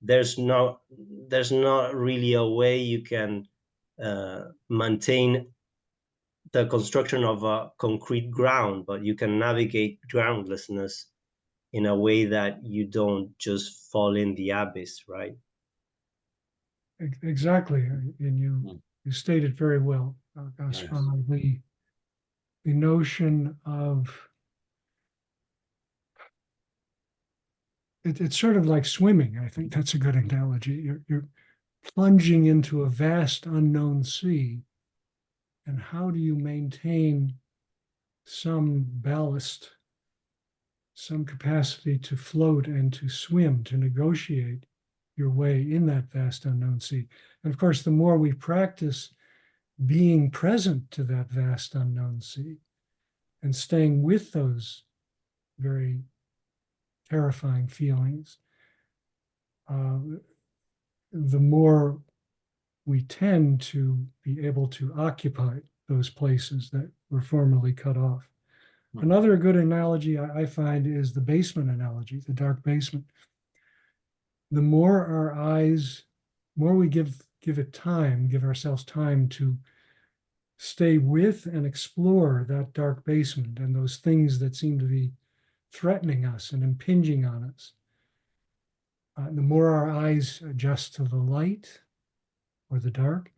there's not really a way you can maintain the construction of a concrete ground, but you can navigate groundlessness in a way that you don't just fall in the abyss, right? Exactly. And you stated very well, Gaspar, the notion of it's sort of like swimming. I think that's a good analogy. You're plunging into a vast unknown sea. And how do you maintain some ballast, some capacity to float and to swim, to negotiate your way in that vast unknown sea? And of course, the more we practice being present to that vast unknown sea and staying with those very terrifying feelings, the more we tend to be able to occupy those places that were formerly cut off. Another good analogy I find is the basement analogy, the dark basement. The more our eyes, more we give it time, give ourselves time to stay with and explore that dark basement and those things that seem to be threatening us and impinging on us. The more our eyes adjust to the light or the dark,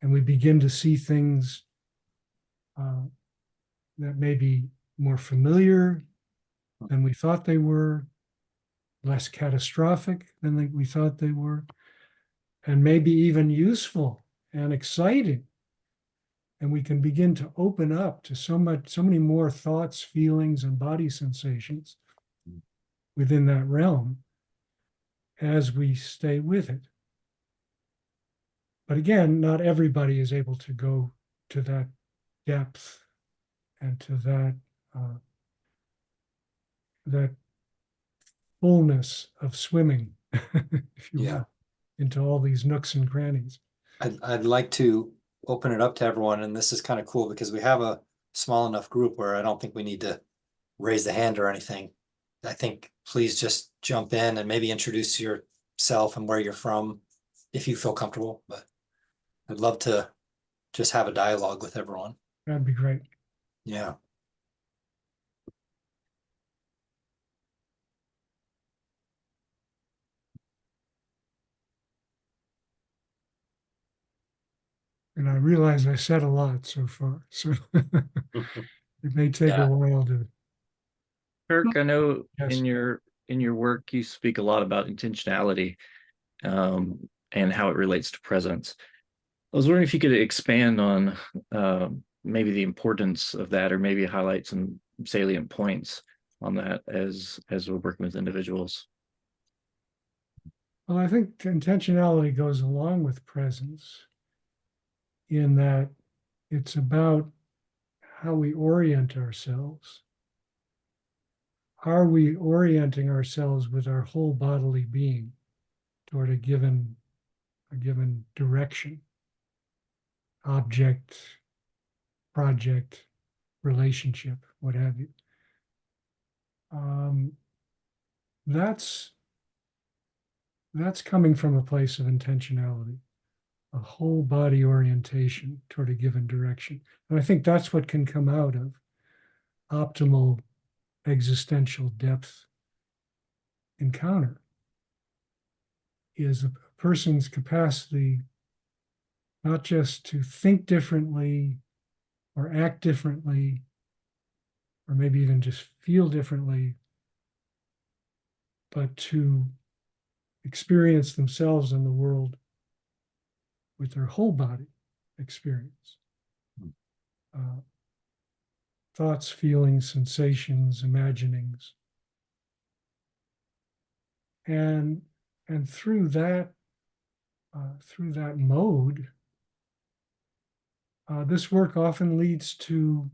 and we begin to see things that may be more familiar than we thought they were, less catastrophic than we thought they were, and maybe even useful and exciting. And we can begin to open up to so many more thoughts, feelings, and body sensations within that realm as we stay with it. But again, not everybody is able to go to that depth and to that fullness of swimming, if you will. into all these nooks and crannies. I'd like to open it up to everyone, and this is kind of cool because we have a small enough group where I don't think we need to raise the hand or anything. I think please just jump in and maybe introduce yourself and where you're from if you feel comfortable, but I'd love to just have a dialogue with everyone. That'd be great. Yeah. And I realize I said a lot so far, so it may take a Yeah. while to. Kirk, I know Yes. in your work you speak a lot about intentionality and how it relates to presence. I was wondering if you could expand on maybe the importance of that, or maybe highlight some salient points on that as we're working with individuals. Well, I think intentionality goes along with presence in that it's about how we orient ourselves. Are we orienting ourselves with our whole bodily being toward a given direction, object, project, relationship, what have you? That's coming from a place of intentionality, a whole body orientation toward a given direction. And I think that's what can come out of optimal existential depth encounter, is a person's capacity not just to think differently or act differently, or maybe even just feel differently, but to experience themselves and the world with their whole body experience. Thoughts, feelings, sensations, imaginings. And through that mode, this work often leads to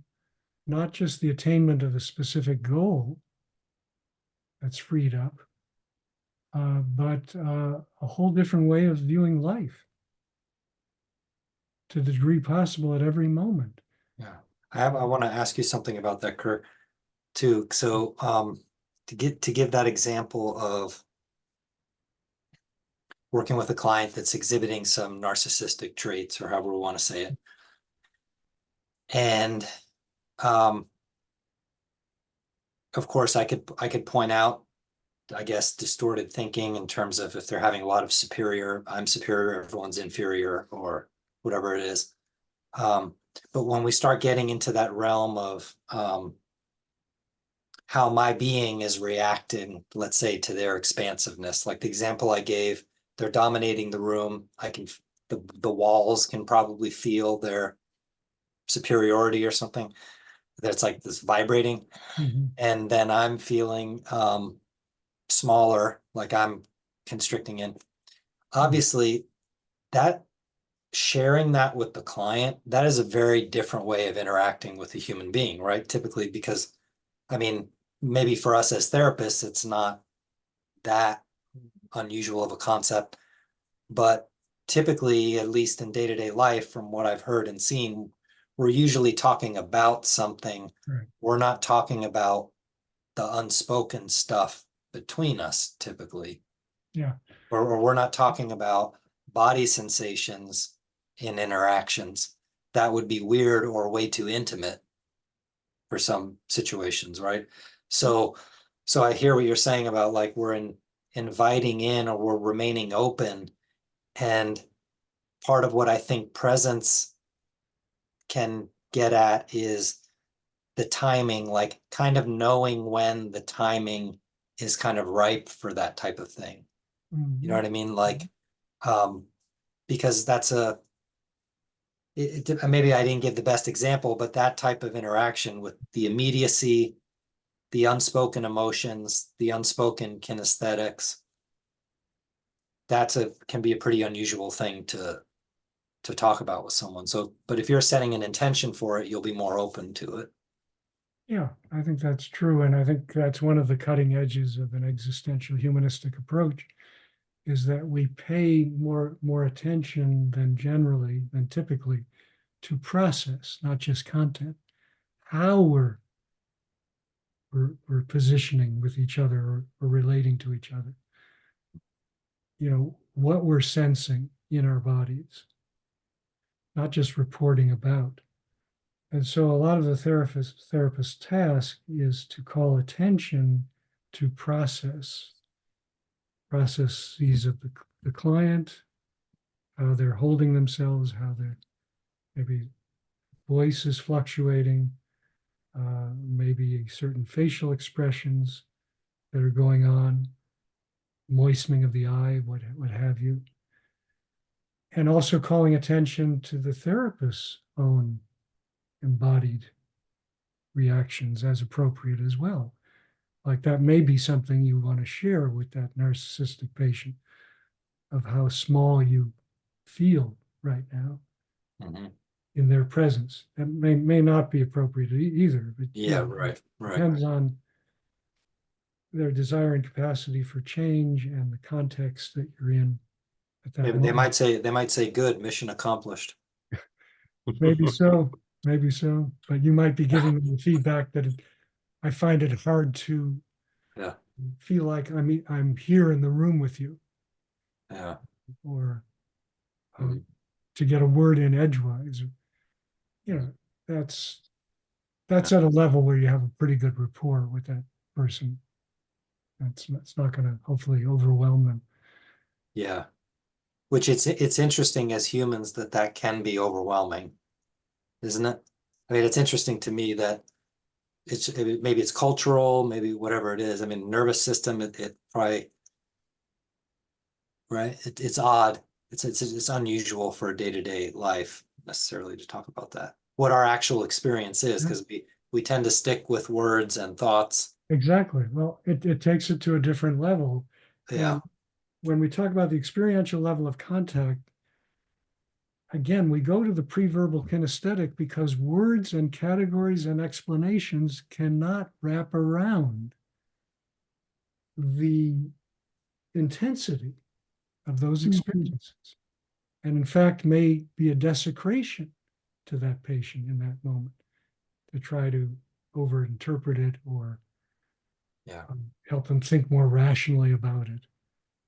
not just the attainment of a specific goal that's freed up, but a whole different way of viewing life to the degree possible at every moment. Yeah. I want to ask you something about that, Kirk, too. So to give that example of working with a client that's exhibiting some narcissistic traits, or however we want to say it. And of course, I could point out, I guess, distorted thinking in terms of if they're having a lot of I'm superior, everyone's inferior, or whatever it is. But when we start getting into that realm of how my being is reacting, let's say, to their expansiveness, like the example I gave, they're dominating the room. The walls can probably feel their superiority or something. That's like this vibrating. Mm-hmm. And then I'm feeling smaller, like I'm constricting in. Obviously, that sharing that with the client, that is a very different way of interacting with a human being, right? Typically, because I mean, maybe for us as therapists, it's not that unusual of a concept, but typically, at least in day-to-day life, from what I've heard and seen, we're usually talking about something. Right. We're not talking about the unspoken stuff between us typically. Yeah. Or we're not talking about body sensations in interactions. That would be weird or way too intimate for some situations, right? So I hear what you're saying about, like, we're inviting in, or we're remaining open. And part of what I think presence can get at is the timing, like kind of knowing when the timing is kind of ripe for that type of thing. Mm-hmm. You know what I mean? Like, because that's maybe I didn't give the best example, but that type of interaction with the immediacy, the unspoken emotions, the unspoken kinesthetics, can be a pretty unusual thing to talk about with someone. So, but if you're setting an intention for it, you'll be more open to it. Yeah, I think that's true. And I think that's one of the cutting edges of an existential humanistic approach, is that we pay more attention than typically to process, not just content, how we're positioning with each other or relating to each other. You know, what we're sensing in our bodies, not just reporting about. And so a lot of the therapist's task is to call attention to processes of the client, how they're holding themselves, how their maybe voice is fluctuating, maybe certain facial expressions that are going on, moistening of the eye, what have you. And also calling attention to the therapist's own embodied reactions as appropriate as well. Like that may be something you want to share with that narcissistic patient of how small you feel right now in their presence. That may not be appropriate either, but Yeah, you know, right. depends on their desire and capacity for change and the context that you're in at that moment. They might say, good, mission accomplished. Maybe so, but you might be giving them the feedback that I find it hard to feel like I'm here in the room with you. Yeah. Or to get a word in edgewise. You know, that's at a level where you have a pretty good rapport with that person. It's not going to hopefully overwhelm them. Yeah. Which it's interesting as humans that can be overwhelming, isn't it? I mean, it's interesting to me that maybe it's cultural, maybe whatever it is. I mean, nervous system, it probably, right? It's odd. It's unusual for a day-to-day life necessarily to talk about that. What our actual experience is, because we tend to stick with words and thoughts. Exactly. Well, it takes it to a different level. Yeah. And when we talk about the experiential level of contact, again, we go to the pre-verbal kinesthetic because words and categories and explanations cannot wrap around the intensity of those experiences. And in fact, may be a desecration to that patient in that moment to try to over-interpret it or help them think more rationally about it.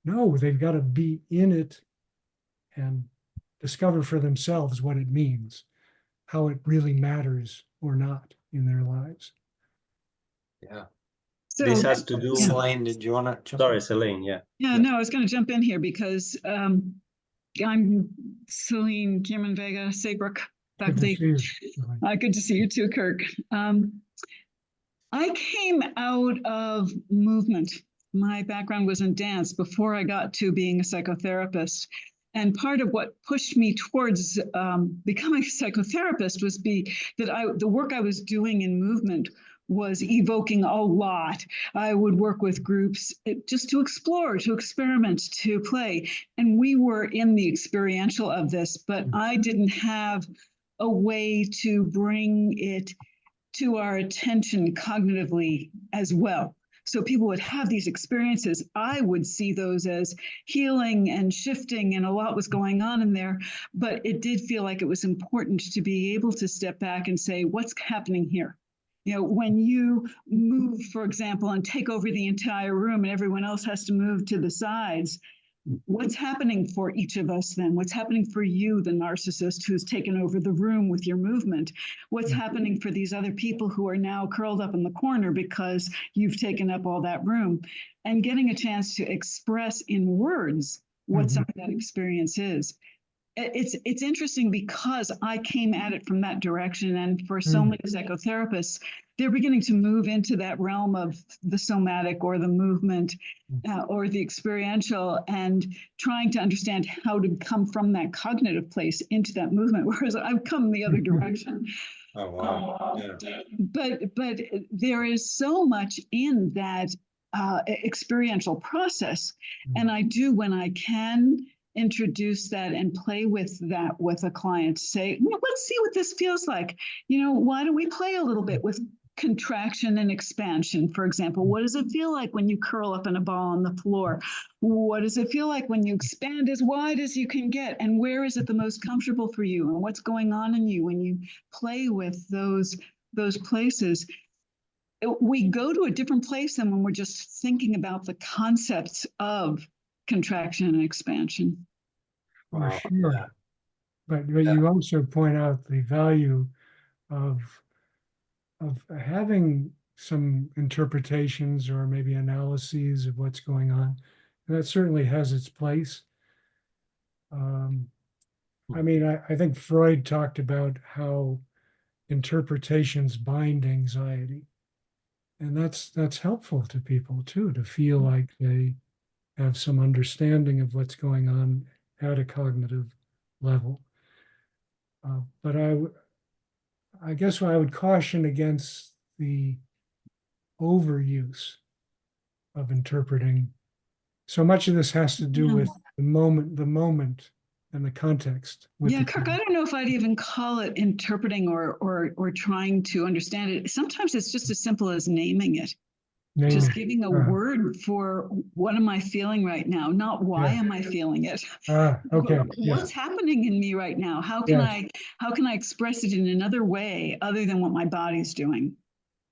No, they've got to be in it and discover for themselves what it means, how it really matters or not in their lives. Yeah. So this has to do. Selene, did you want to jump Sorry, in? Selene. Yeah. Yeah, no, I was going to jump in here because I'm Selene Gierman Vega, Saybrook faculty. Good to see you. Good to see you too, Kirk. I came out of movement. My background was in dance before I got to being a psychotherapist. And part of what pushed me towards becoming a psychotherapist was that the work I was doing in movement was evoking a lot. I would work with groups just to explore, to experiment, to play. And we were in the experiential of this, but I didn't have a way to bring it to our attention cognitively as well. So people would have these experiences. I would see those as healing and shifting, and a lot was going on in there. But it did feel like it was important to be able to step back and say, what's happening here? You know, when you move, for example, and take over the entire room and everyone else has to move to the sides, what's happening for each of us then? What's happening for you, the narcissist who's taken over the room with your movement? What's happening for these other people who are now curled up in the corner because you've taken up all that room? And getting a chance to express in words what some of that experience is. It's interesting because I came at it from that direction, and for so many psychotherapists, they're beginning to move into that realm of the somatic or the movement or the experiential, and trying to understand how to come from that cognitive place into that movement, whereas I've come the other direction. Oh, wow. Yeah. But there is so much in that experiential process, and I do, when I can, introduce that and play with that with a client. Say, let's see what this feels like. You know, why don't we play a little bit with contraction and expansion, for example. What does it feel like when you curl up in a ball on the floor? What does it feel like when you expand as wide as you can get? And where is it the most comfortable for you? And what's going on in you when you play with those places? We go to a different place than when we're just thinking about the concepts of contraction and expansion. For Wow, sure. yeah. But Yeah. you also point out the value of having some interpretations or maybe analyses of what's going on. And that certainly has its place. I mean, I think Freud talked about how interpretations bind anxiety. And that's helpful to people too, to feel like they have some understanding of what's going on at a cognitive level. But I guess I would caution against the overuse of interpreting. So much of this has to do with the moment and the context. Yeah, Kirk, I don't know if I'd even call it interpreting or trying to understand it. Sometimes it's just as simple as naming it. Just giving a word for what am I feeling right now, not why am I feeling it. Okay. What's happening in me right now? How can I express it in another way other than what my body's doing?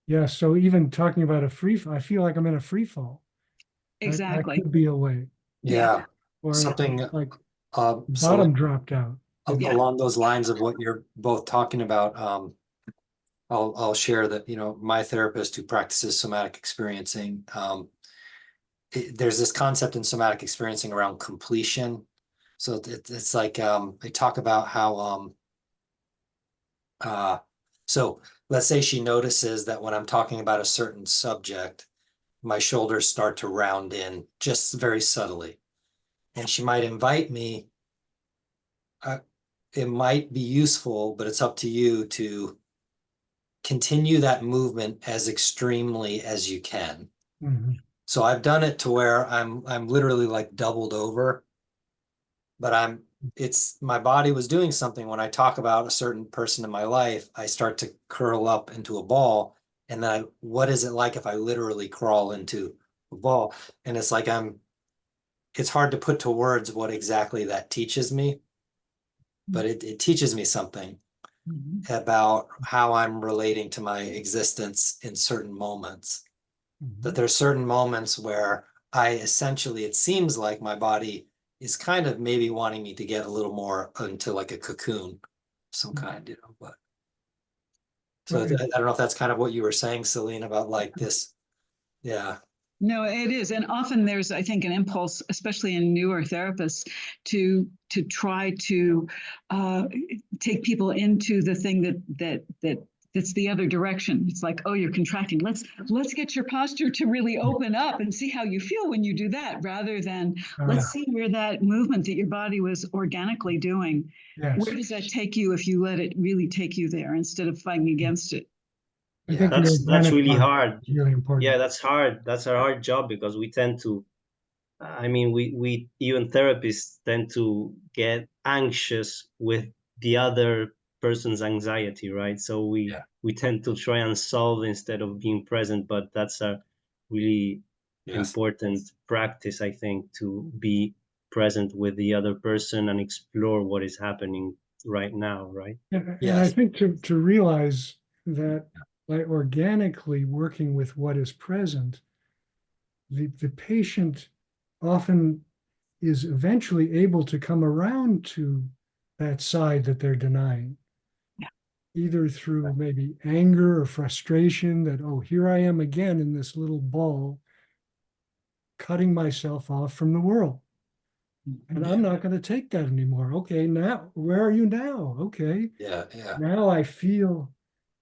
Yeah. So even talking about I feel like I'm in a free fall. Exactly. That could be a way. Yeah. Or Something like so bottom dropped out. along those lines of what you're both talking about. I'll share that, my therapist who practices somatic experiencing, there's this concept in somatic experiencing around completion. So it's like they talk about how so let's say she notices that when I'm talking about a certain subject, my shoulders start to round in just very subtly. And she might invite me. It might be useful, but it's up to you to continue that movement as extremely as you can. Mhm. So I've done it to where I'm literally like doubled over, but it's my body was doing something. When I talk about a certain person in my life, I start to curl up into a ball. And then what is it like if I literally crawl into a ball? And it's like it's hard to put to words what exactly that teaches me, but it teaches me something about how I'm relating to my existence in certain moments. That there's certain moments where it seems like my body is kind of maybe wanting me to get a little more into like a cocoon of some kind, but so I don't know if that's kind of what you were saying, Celine, about like this. Yeah. No, it is. And often there's, I think, an impulse, especially in newer therapists, to try to take people into the thing that's the other direction. It's like, oh, you're contracting. Let's get your posture to really open up and see how you feel when you do that, rather than let's see where that movement that your body was organically doing, where does that take you if you let it really take you there instead of fighting against it? I think that's really hard. Really important. Yeah, that's hard. That's a hard job because we tend to, I mean, we even therapists tend to get anxious with the other person's anxiety, right? So we tend to try and solve instead of being present, but that's a really important practice, I think, to be present with the other person and explore what is happening right now, right? And I think to realize that by organically working with what is present, the patient often is eventually able to come around to that side that they're denying. Either through maybe anger or frustration that, oh, here I am again in this little ball, cutting myself off from the world. And I'm not going to take that anymore. Okay, now, where are you now? Okay. Yeah. Now I feel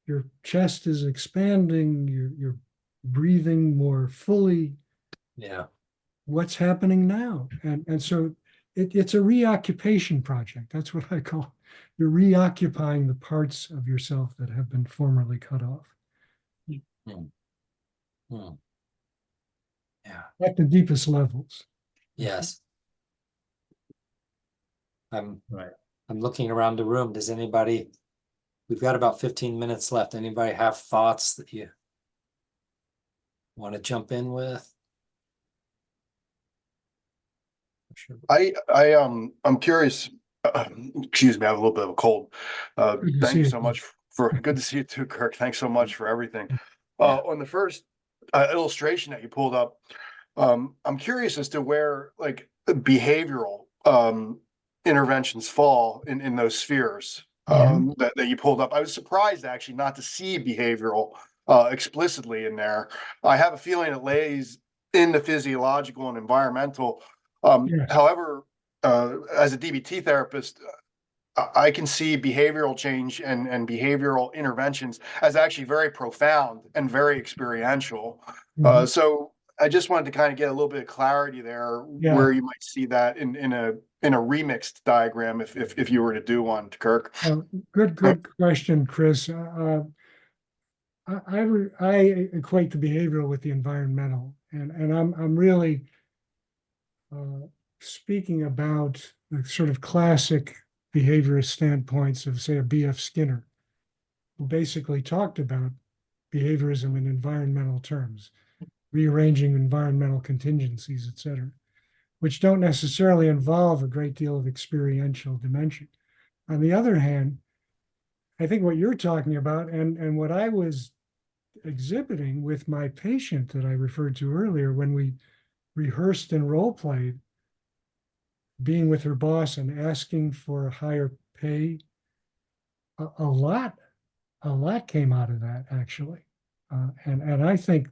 your chest is expanding, you're breathing more fully. Yeah. What's happening now? And so it's a reoccupation project. That's what I call you're reoccupying the parts of yourself that have been formerly cut off. Yeah. At the deepest levels. Yes. I'm looking around the room. Does anybody We've got about 15 minutes left. Anybody have thoughts that you want to jump in with? Sure. I'm curious. Excuse me, I have a little bit of a cold. Good to Thank see you you. so much for good to see you too, Kirk. Thanks so much for everything. Yeah. On the first illustration that you pulled up, I'm curious as to where like behavioral interventions fall in those spheres that you pulled up. I was surprised actually not to see behavioral explicitly in there. I have a feeling it lays in the physiological and environmental. Yes. However, as a DBT therapist, I can see behavioral change and behavioral interventions as actually very profound and very experiential. Mhm. So I just wanted to kind of get a little bit of clarity there, Yeah. where you might see that in a remixed diagram, if you were to do one, Kirk. Good question, Chris. I equate the behavioral with the environmental, and I'm really speaking about the sort of classic behaviorist standpoints of, say, a B.F. Skinner, who basically talked about behaviorism in environmental terms, rearranging environmental contingencies, et cetera, which don't necessarily involve a great deal of experiential dimension. On the other hand, I think what you're talking about and what I was exhibiting with my patient that I referred to earlier when we rehearsed and role played, being with her boss and asking for a higher pay, a lot came out of that actually. And I think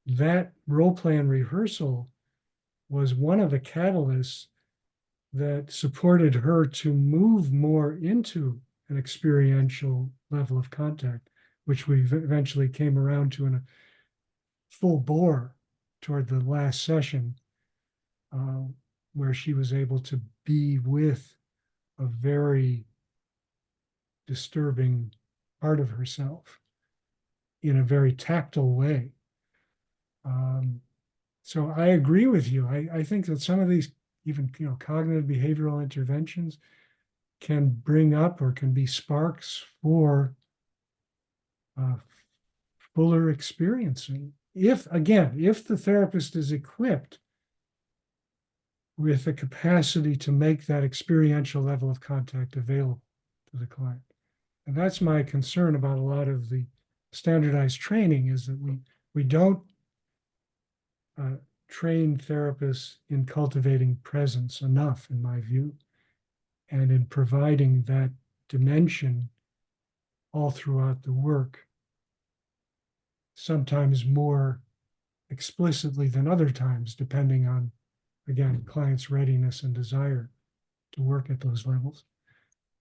that role play and rehearsal was one of the catalysts that supported her to move more into an experiential level of contact, which we eventually came around to in a full bore toward the last session, where she was able to be with a very disturbing part of herself in a very tactile way. So I agree with you. I think that some of these even cognitive behavioral interventions can bring up or can be sparks for fuller experiencing. If the therapist is equipped with the capacity to make that experiential level of contact available to the client. And that's my concern about a lot of the standardized training, is that we don't train therapists in cultivating presence enough, in my view, and in providing that dimension all throughout the work, sometimes more explicitly than other times, depending on, again, client's readiness and desire to work at those levels.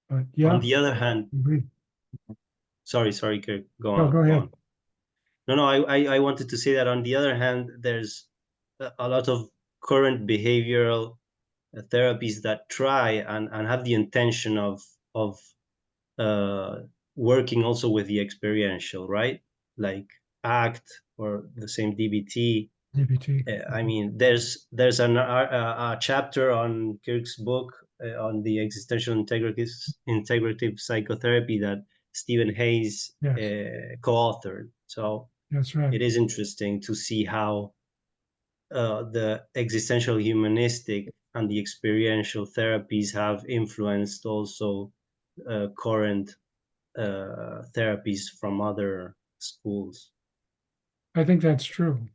But yeah. On the other hand, agree. sorry, Kirk, go No, on. go ahead. No, I wanted to say that on the other hand, there's a lot of current behavioral therapies that try and have the intention of working also with the experiential, right? Like ACT or the same DBT. DBT. I mean, there's a chapter on Kirk's book on the existential integrative psychotherapy that Stephen Hayes Yes. co-authored. So That's right. it is interesting to see how the existential humanistic and the experiential therapies have influenced also current therapies from other schools. I think that's true.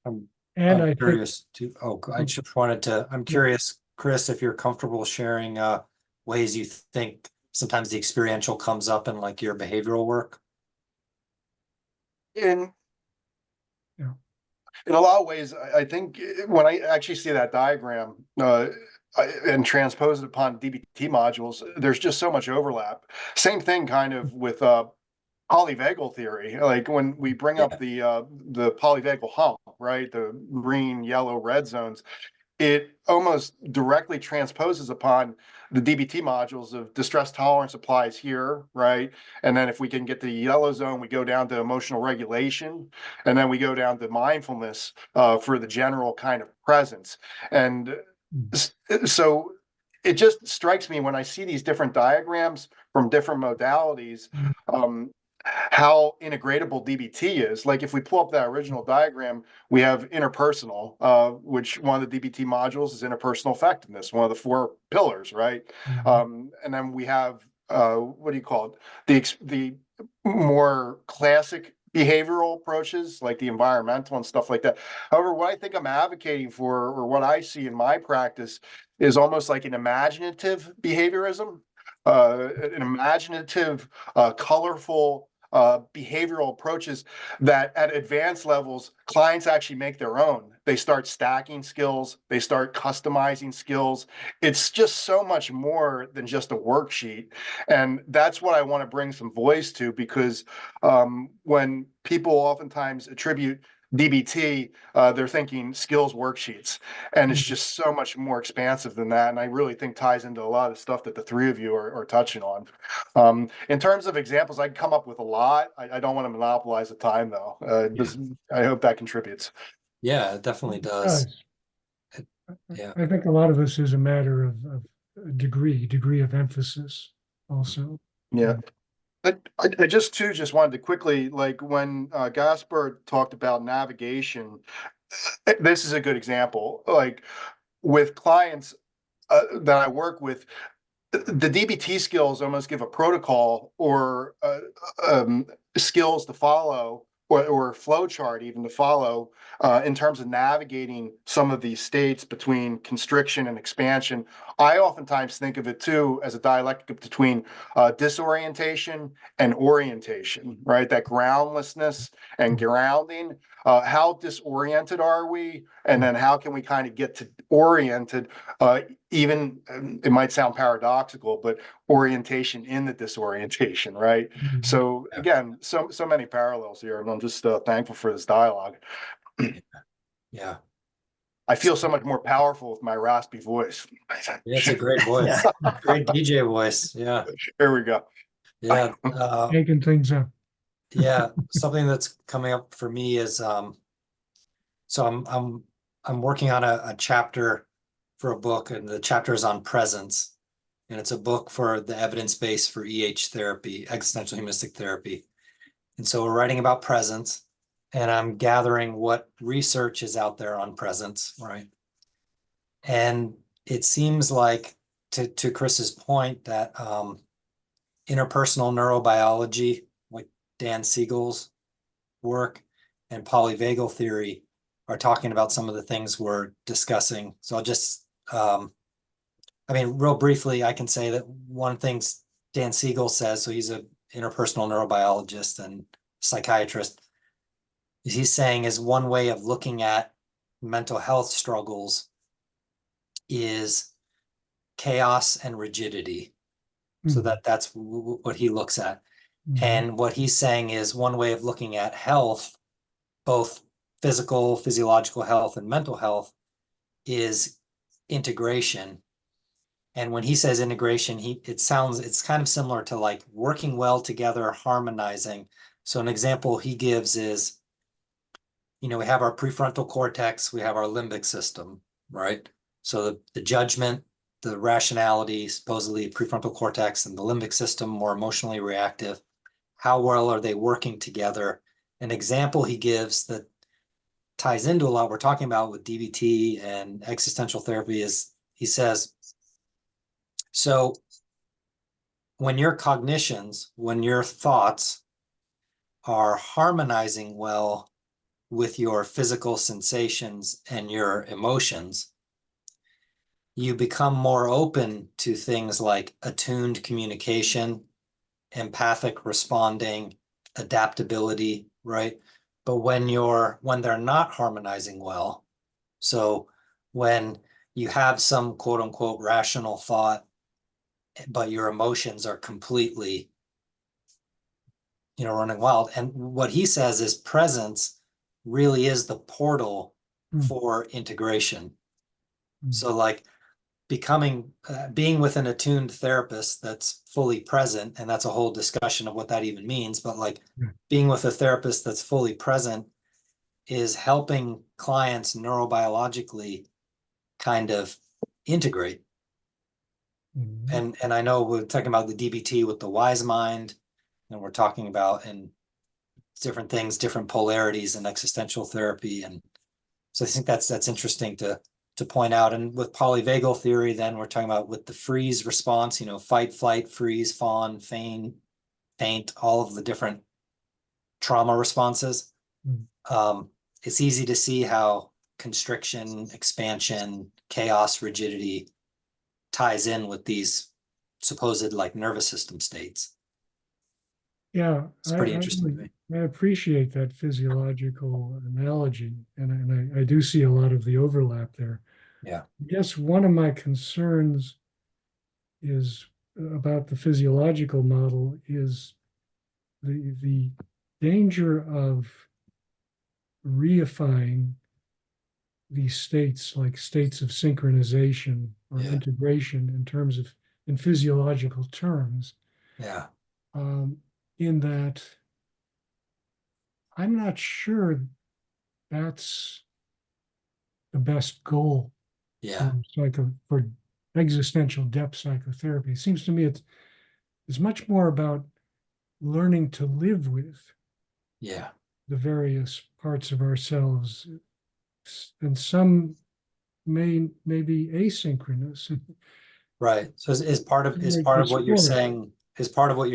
I'm And I think, curious to, I just wanted to, I'm curious, Chris, if you're comfortable sharing ways you think sometimes the experiential comes up in like your behavioral work. In Yeah. in a lot of ways, I think when I actually see that diagram and transpose it upon DBT modules, there's just so much overlap. Same thing kind of with polyvagal theory. Like when we bring up the polyvagal hump, right? The green, yellow, red zones, it almost directly transposes upon the DBT modules of distress tolerance applies here, right? And then if we can get the yellow zone, we go down to emotional regulation, and then we go down to mindfulness for the general kind of presence. And so it just strikes me when I see these different diagrams from different modalities, how integratable DBT is. Like if we pull up that original diagram, we have interpersonal, which one of the DBT modules is interpersonal effectiveness, one of the 4 pillars, right? And then we have, what do you call it? The more classic behavioral approaches like the environmental and stuff like that. However, what I think I'm advocating for, or what I see in my practice, is almost like an imaginative behaviorism, an imaginative, colorful behavioral approaches that at advanced levels, clients actually make their own. They start stacking skills, they start customizing skills. It's just so much more than just a worksheet. And that's what I want to bring some voice to, because when people oftentimes attribute DBT, they're thinking skills worksheets, and it's just so much more expansive than that. And I really think ties into a lot of stuff that the 3 of you are touching on. In terms of examples, I can come up with a lot. I don't want to monopolize the time, though. I hope that contributes. Yeah, it definitely does. Yeah. I think a lot of this is a matter of degree of emphasis also. Yeah. I just wanted to quickly, like when Gaspar talked about navigation, this is a good example. Like with clients that I work with, the DBT skills almost give a protocol or skills to follow, or flow chart even to follow, in terms of navigating some of these states between constriction and expansion. I oftentimes think of it too as a dialectic between disorientation and orientation, right? That groundlessness and grounding. How disoriented are we? And then how can we kind of get to oriented, even, it might sound paradoxical, but orientation in the disorientation, right? So again, so many parallels here, and I'm just thankful for this dialogue. Yeah. I feel so much more powerful with my raspy voice. It's a great voice. Great DJ voice. Yeah. Here we go. Yeah. Taking things up. Yeah. Something that's coming up for me is so I'm working on a chapter for a book, and the chapter is on presence. And it's a book for the evidence base for EH therapy, existential humanistic therapy. And so we're writing about presence, and I'm gathering what research is out there on presence, right? And it seems like, to Chris's point, that interpersonal neurobiology, like Dan Siegel's work, and polyvagal theory are talking about some of the things we're discussing. So I'll just, real briefly, I can say that one thing Dan Siegel says, so he's an interpersonal neurobiologist and psychiatrist, he's saying is one way of looking at mental health struggles is chaos and rigidity. So that's what he looks at. And what he's saying is one way of looking at health, both physiological health and mental health, is integration. And when he says integration, it's kind of similar to like working well together, harmonizing. So an example he gives is, we have our prefrontal cortex, we have our limbic system, right? So the judgment, the rationality, supposedly prefrontal cortex, and the limbic system, more emotionally reactive. How well are they working together? An example he gives that ties into a lot we're talking about with DBT and existential therapy is, he says, so when your cognitions, when your thoughts are harmonizing well with your physical sensations and your emotions, you become more open to things like attuned communication, empathic responding, adaptability, right? But when they're not harmonizing well, so when you have some quote unquote rational thought, but your emotions are completely, running wild. And what he says is presence really is the portal for integration. So like being with an attuned therapist that's fully present, and that's a whole discussion of what that even means, but like being with a therapist that's fully present is helping clients neurobiologically kind of integrate. Mhm. And I know we're talking about the DBT with the wise mind, and we're talking about in different things, different polarities in existential therapy. And so I think that's interesting to point out. And with polyvagal theory, then we're talking about with the freeze response, fight, flight, freeze, fawn, faint, all of the different trauma responses. It's easy to see how constriction, expansion, chaos, rigidity ties in with these supposed like nervous system states. Yeah, It's pretty interesting to me. I appreciate that physiological analogy, and I do see a lot of the overlap there. Yeah. I guess one of my concerns is about the physiological model is the danger of reifying these states like states of synchronization or Yeah. integration in physiological terms, Yeah. in that I'm not sure that's the best goal Yeah. for existential depth psychotherapy. It seems to me it's much more about learning to live with Yeah. the various parts of ourselves, and some may be asynchronous. Right. So is part of what you're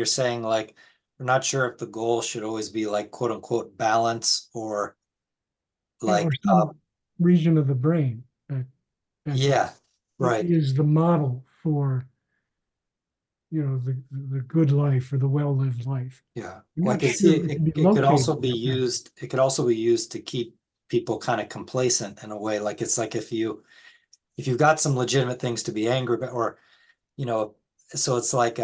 saying, like, we're not sure if the goal should always be like quote unquote balance or like or some region of the brain that yeah, right. is the model for the good life or the well-lived life. Yeah. I'm Well, I not can sure see it can be it could also located be like that. used, it could also be used to keep people kind of complacent in a way. Like it's like if you've got some legitimate things to be angry about, or so it's like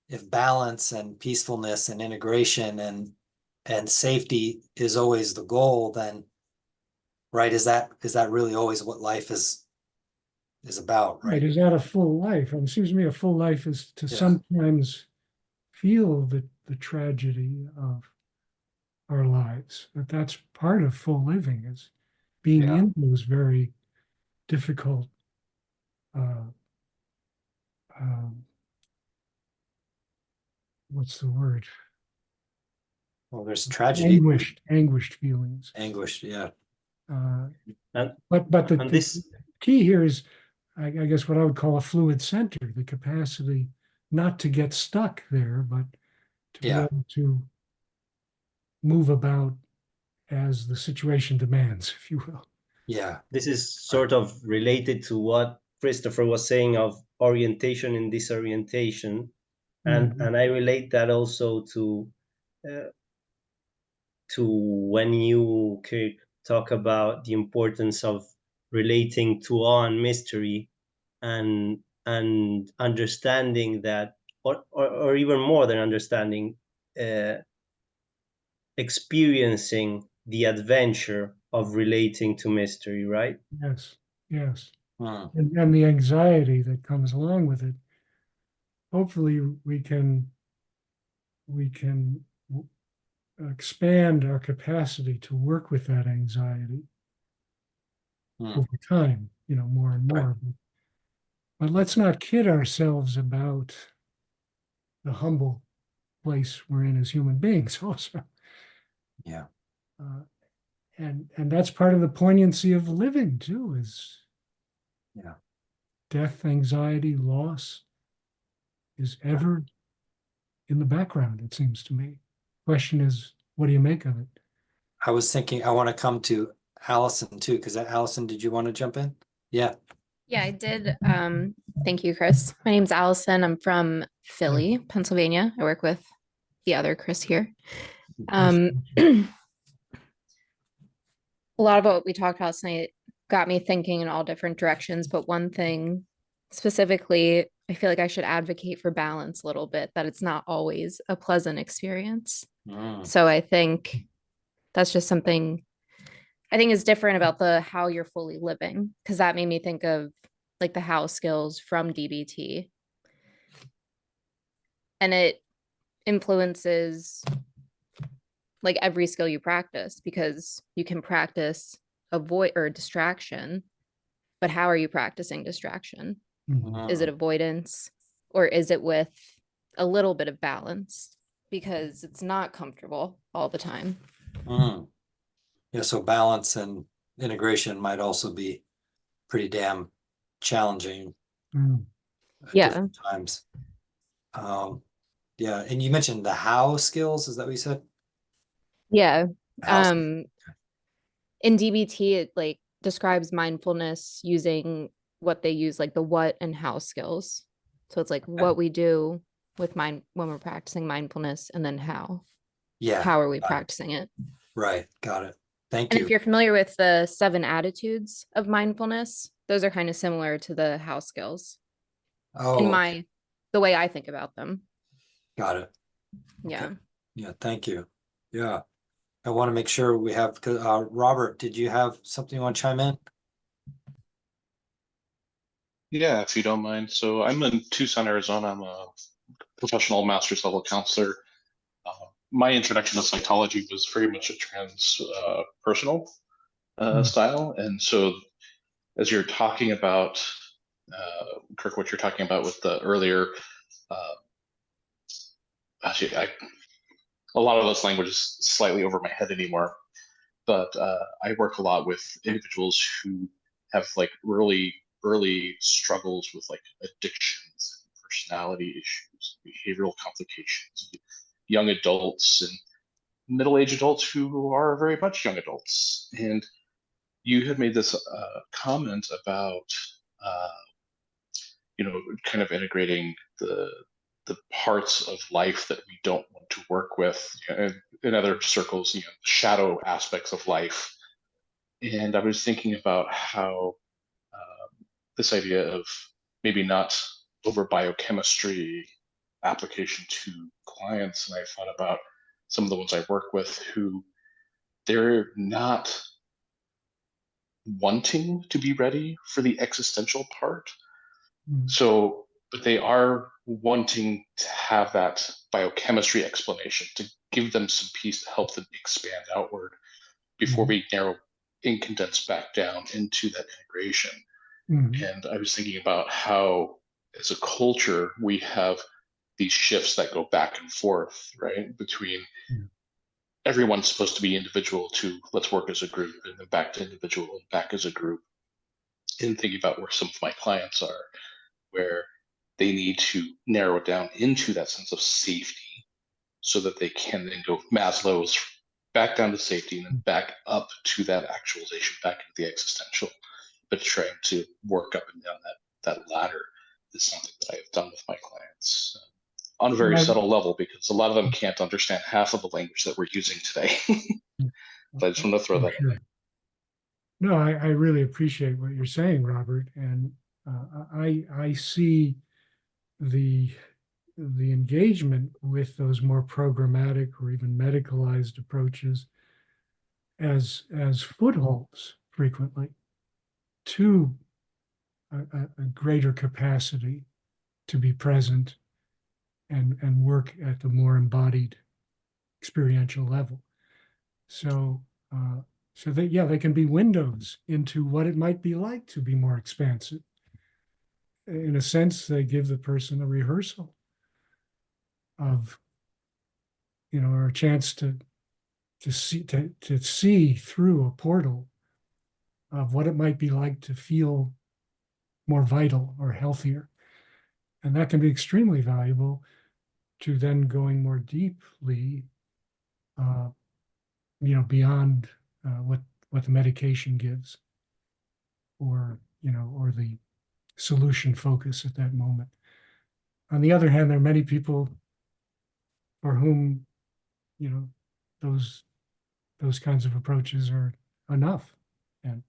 if balance and peacefulness and integration and safety is always the goal, then right, is that really always what life is about, Right, right? is that a full life? It seems to me a full life is to Yeah. sometimes feel the tragedy of our lives. That's part of full living, is being Yeah. in those very difficult uh, um, what's the word? Well, there's tragedy, Anguished feelings. anguish. Yeah. And But the this key here is, I guess, what I would call a fluid center, the capacity not to get stuck there, but to be Yeah. able to move about as the situation demands, if you will. Yeah. this is sort of related to what Christopher was saying of orientation and disorientation, and I relate that also uh, to when you, Kirk, talk about the importance of relating to awe and mystery, and understanding that, or even more than understanding, uh, experiencing the adventure of relating to mystery, right? Yes, yes. Hmm. And the anxiety that comes along with it. Hopefully we can expand our capacity to work with that anxiety Hmm. over time, more and Right. more. But let's not kid ourselves about the humble place we're in as human beings also. Yeah. Uh, and that's part of the poignancy of living too, is Yeah. death, anxiety, loss is ever in the background, it seems to me. Question is, what do you make of it? I was thinking I want to come to Allison too, because Allison, did you want to jump in? Yeah. Yeah, I did. Thank you, Chris. My name's Allison. I'm from Philly, Pennsylvania. I work with the other Chris here. A lot of what we talked about tonight got me thinking in all different directions, but one thing specifically, I feel like I should advocate for balance a little bit, that it's not always a pleasant experience. So I think that's just something I think is different about the how you're fully living, because that made me think of like the how skills from DBT. And it influences like every skill you practice, because you can practice avoid or distraction, but how are you practicing distraction? Is it avoidance? or is it with a little bit of balance? Because it's not comfortable all the time. Yeah, so balance and integration might also be pretty damn challenging at Yeah. different times. Yeah, and you mentioned the how skills, is that what you said? Yeah. How skills. In DBT, it like describes mindfulness using what they use, like the what and how skills. So it's like what we do with mind when we're practicing mindfulness, and then how. Yeah. How are we got it. practicing it? Right, got it. Thank And you. if you're familiar with the 7 attitudes of mindfulness, those are kind of similar to the how skills Oh, in the way I think about them. got it. Yeah. Okay. Yeah, thank you. Yeah. I want to make sure we have, Robert, did you have something you want to chime in? Yeah, if you don't mind. So I'm in Tucson, Arizona. I'm a professional master's level counselor. My introduction to psychology was very much a transpersonal style. And so as you're talking about, Kirk, what you're talking about with the earlier, actually, a lot of those languages slightly over my head anymore, but I work a lot with individuals who have like early struggles with like addictions and personality issues, behavioral complications, young adults and middle-aged adults who are very much young adults. And you had made this comment about uh, kind of integrating the parts of life that we don't want to work with, in other circles, shadow aspects of life. And I was thinking about how this idea of maybe not over biochemistry application to clients. And I thought about some of the ones I work with who they're not wanting to be ready for the existential part. So, but they are wanting to have that biochemistry explanation to give them some peace to help them expand outward before we narrow and condense back down into that integration. And I was thinking about how, as a culture, we have these shifts that go back and forth, right? Between everyone's supposed to be individual to let's work as a group, and then back to individual and back as a group. And thinking about where some of my clients are, where they need to narrow it down into that sense of safety so that they can then go Maslow's back down to safety and then back up to that actualization, back into the existential. But trying to work up and down that ladder is something that I have done with my clients on a very subtle level, because a lot of them can't understand half of the language that we're using today. But I just want to throw that in there. No, I really appreciate what you're saying, Robert, and I see the engagement with those more programmatic or even medicalized approaches as footholds frequently to a greater capacity to be present and work at the more embodied experiential level. So so that, yeah, they can be windows into what it might be like to be more expansive. In a sense, they give the person a rehearsal of, or a chance to see through a portal of what it might be like to feel more vital or healthier. And that can be extremely valuable to then going more deeply, beyond what the medication gives, or the solution focus at that moment. On the other hand, there are many people for whom, those kinds of approaches are enough. And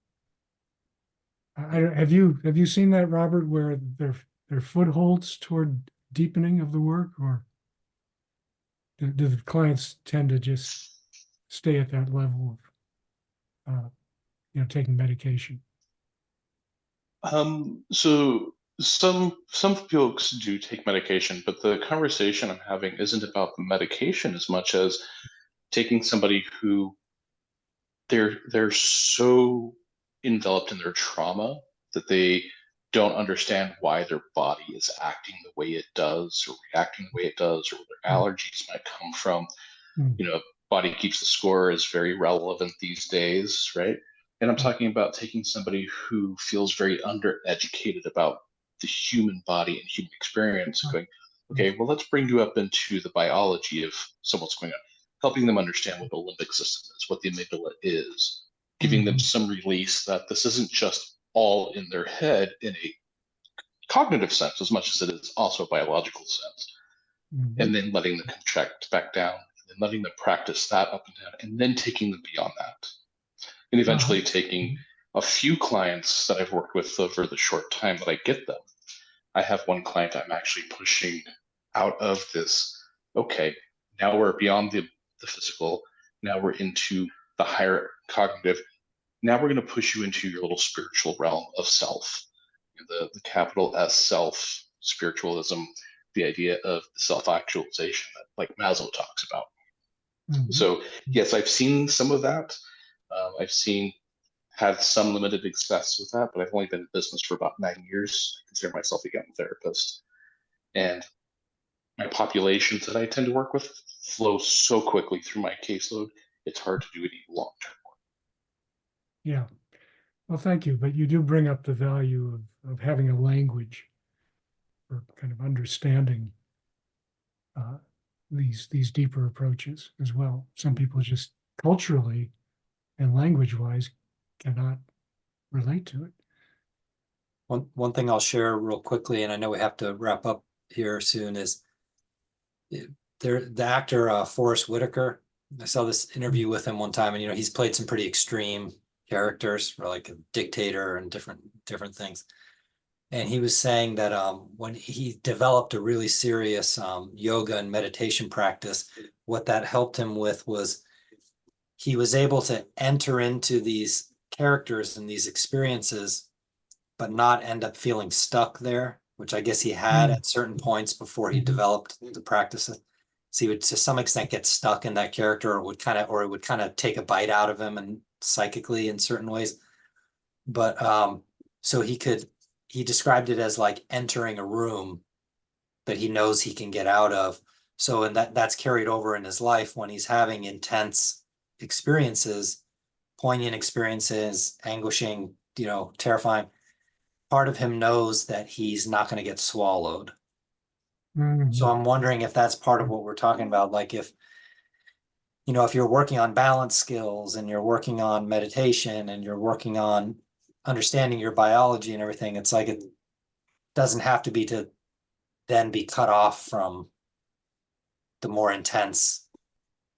have you seen that, Robert, where there footholds toward deepening of the work, or do the clients tend to just stay at that level of taking medication? So some folks do take medication, but the conversation I'm having isn't about the medication as much as taking somebody who they're so enveloped in their trauma that they don't understand why their body is acting the way it does or reacting the way it does, or where their allergies might come from. You know, body keeps the score is very relevant these days, right? And I'm talking about taking somebody who feels very undereducated about the human body and human experience, going, okay, well, let's bring you up into the biology of what's going on, helping them understand what the limbic system is, what the amygdala is, giving them some release that this isn't just all in their head in a cognitive sense as much as it is also a biological sense, and then letting them contract back down, and then letting them practice that up and down, and then taking them beyond that, and eventually taking a few clients that I've worked with over the short time that I get them. I have one client I'm actually pushing out of this. Okay, now we're beyond the physical. Now we're into the higher cognitive. Now we're going to push you into your little spiritual realm of self, the capital S self, spiritualism, the idea of self-actualization that like Maslow talks about. So yes, I've seen some of that. I've had some limited success with that, but I've only been in business for about 9 years. I consider myself a young therapist. And my populations that I tend to work with flow so quickly through my caseload, it's hard to do any long-term work. Yeah. Well, thank you. But you do bring up the value of having a language for kind of understanding these deeper approaches as well. Some people just culturally and language-wise cannot relate to it. One thing I'll share real quickly, and I know we have to wrap up here soon, is the actor Forrest Whitaker. I saw this interview with him one time, and he's played some pretty extreme characters, or like a dictator and different things. And he was saying that when he developed a really serious yoga and meditation practice, what that helped him with was he was able to enter into these characters and these experiences, but not end up feeling stuck there, which I guess he had at certain points before he developed the practices. So he would to some extent get stuck in that character, or it would kind of take a bite out of him and psychically in certain ways. But so he described it as like entering a room that he knows he can get out of. So, and that's carried over in his life when he's having intense experiences, poignant experiences, anguishing, terrifying. Part of him knows that he's not going to get swallowed. So I'm wondering if that's part of what we're talking about. Like if you're working on balance skills and you're working on meditation and you're working on understanding your biology and everything, it's like it doesn't have to be to then be cut off from the more intense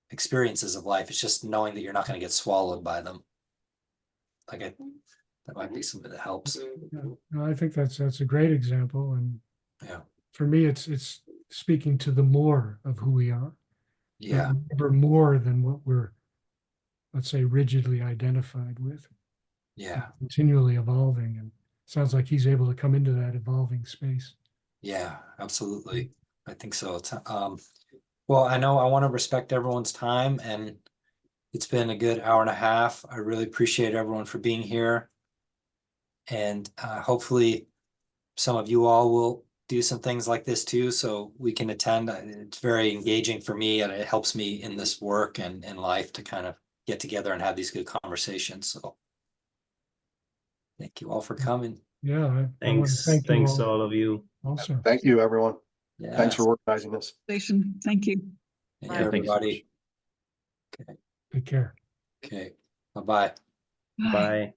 experiences of life. It's just knowing that you're not going to get swallowed by them. Like that might be something that helps. Yeah. No, I think that's a great example. And for me, it's speaking to the more of who we are. Yeah. We're more than what we're, let's say, rigidly identified with. Yeah. Continually evolving. And it sounds like he's able to come into that evolving space. Yeah, absolutely. I think so. It's, well, I know I want to respect everyone's time, and it's been a good hour and a half. I really appreciate everyone for being here. And hopefully some of you all will do some things like this too, so we can attend. It's very engaging for me, and it helps me in this work and in life to kind of get together and have these good conversations. So thank you all for coming. Yeah, I want to thank you Thanks all. all of you. Also, Thank you, everyone. Yeah. Thanks for organizing this. Thank you. Thank Yeah, you, thank you so everybody. take care. Okay. Bye-bye. Bye. Bye.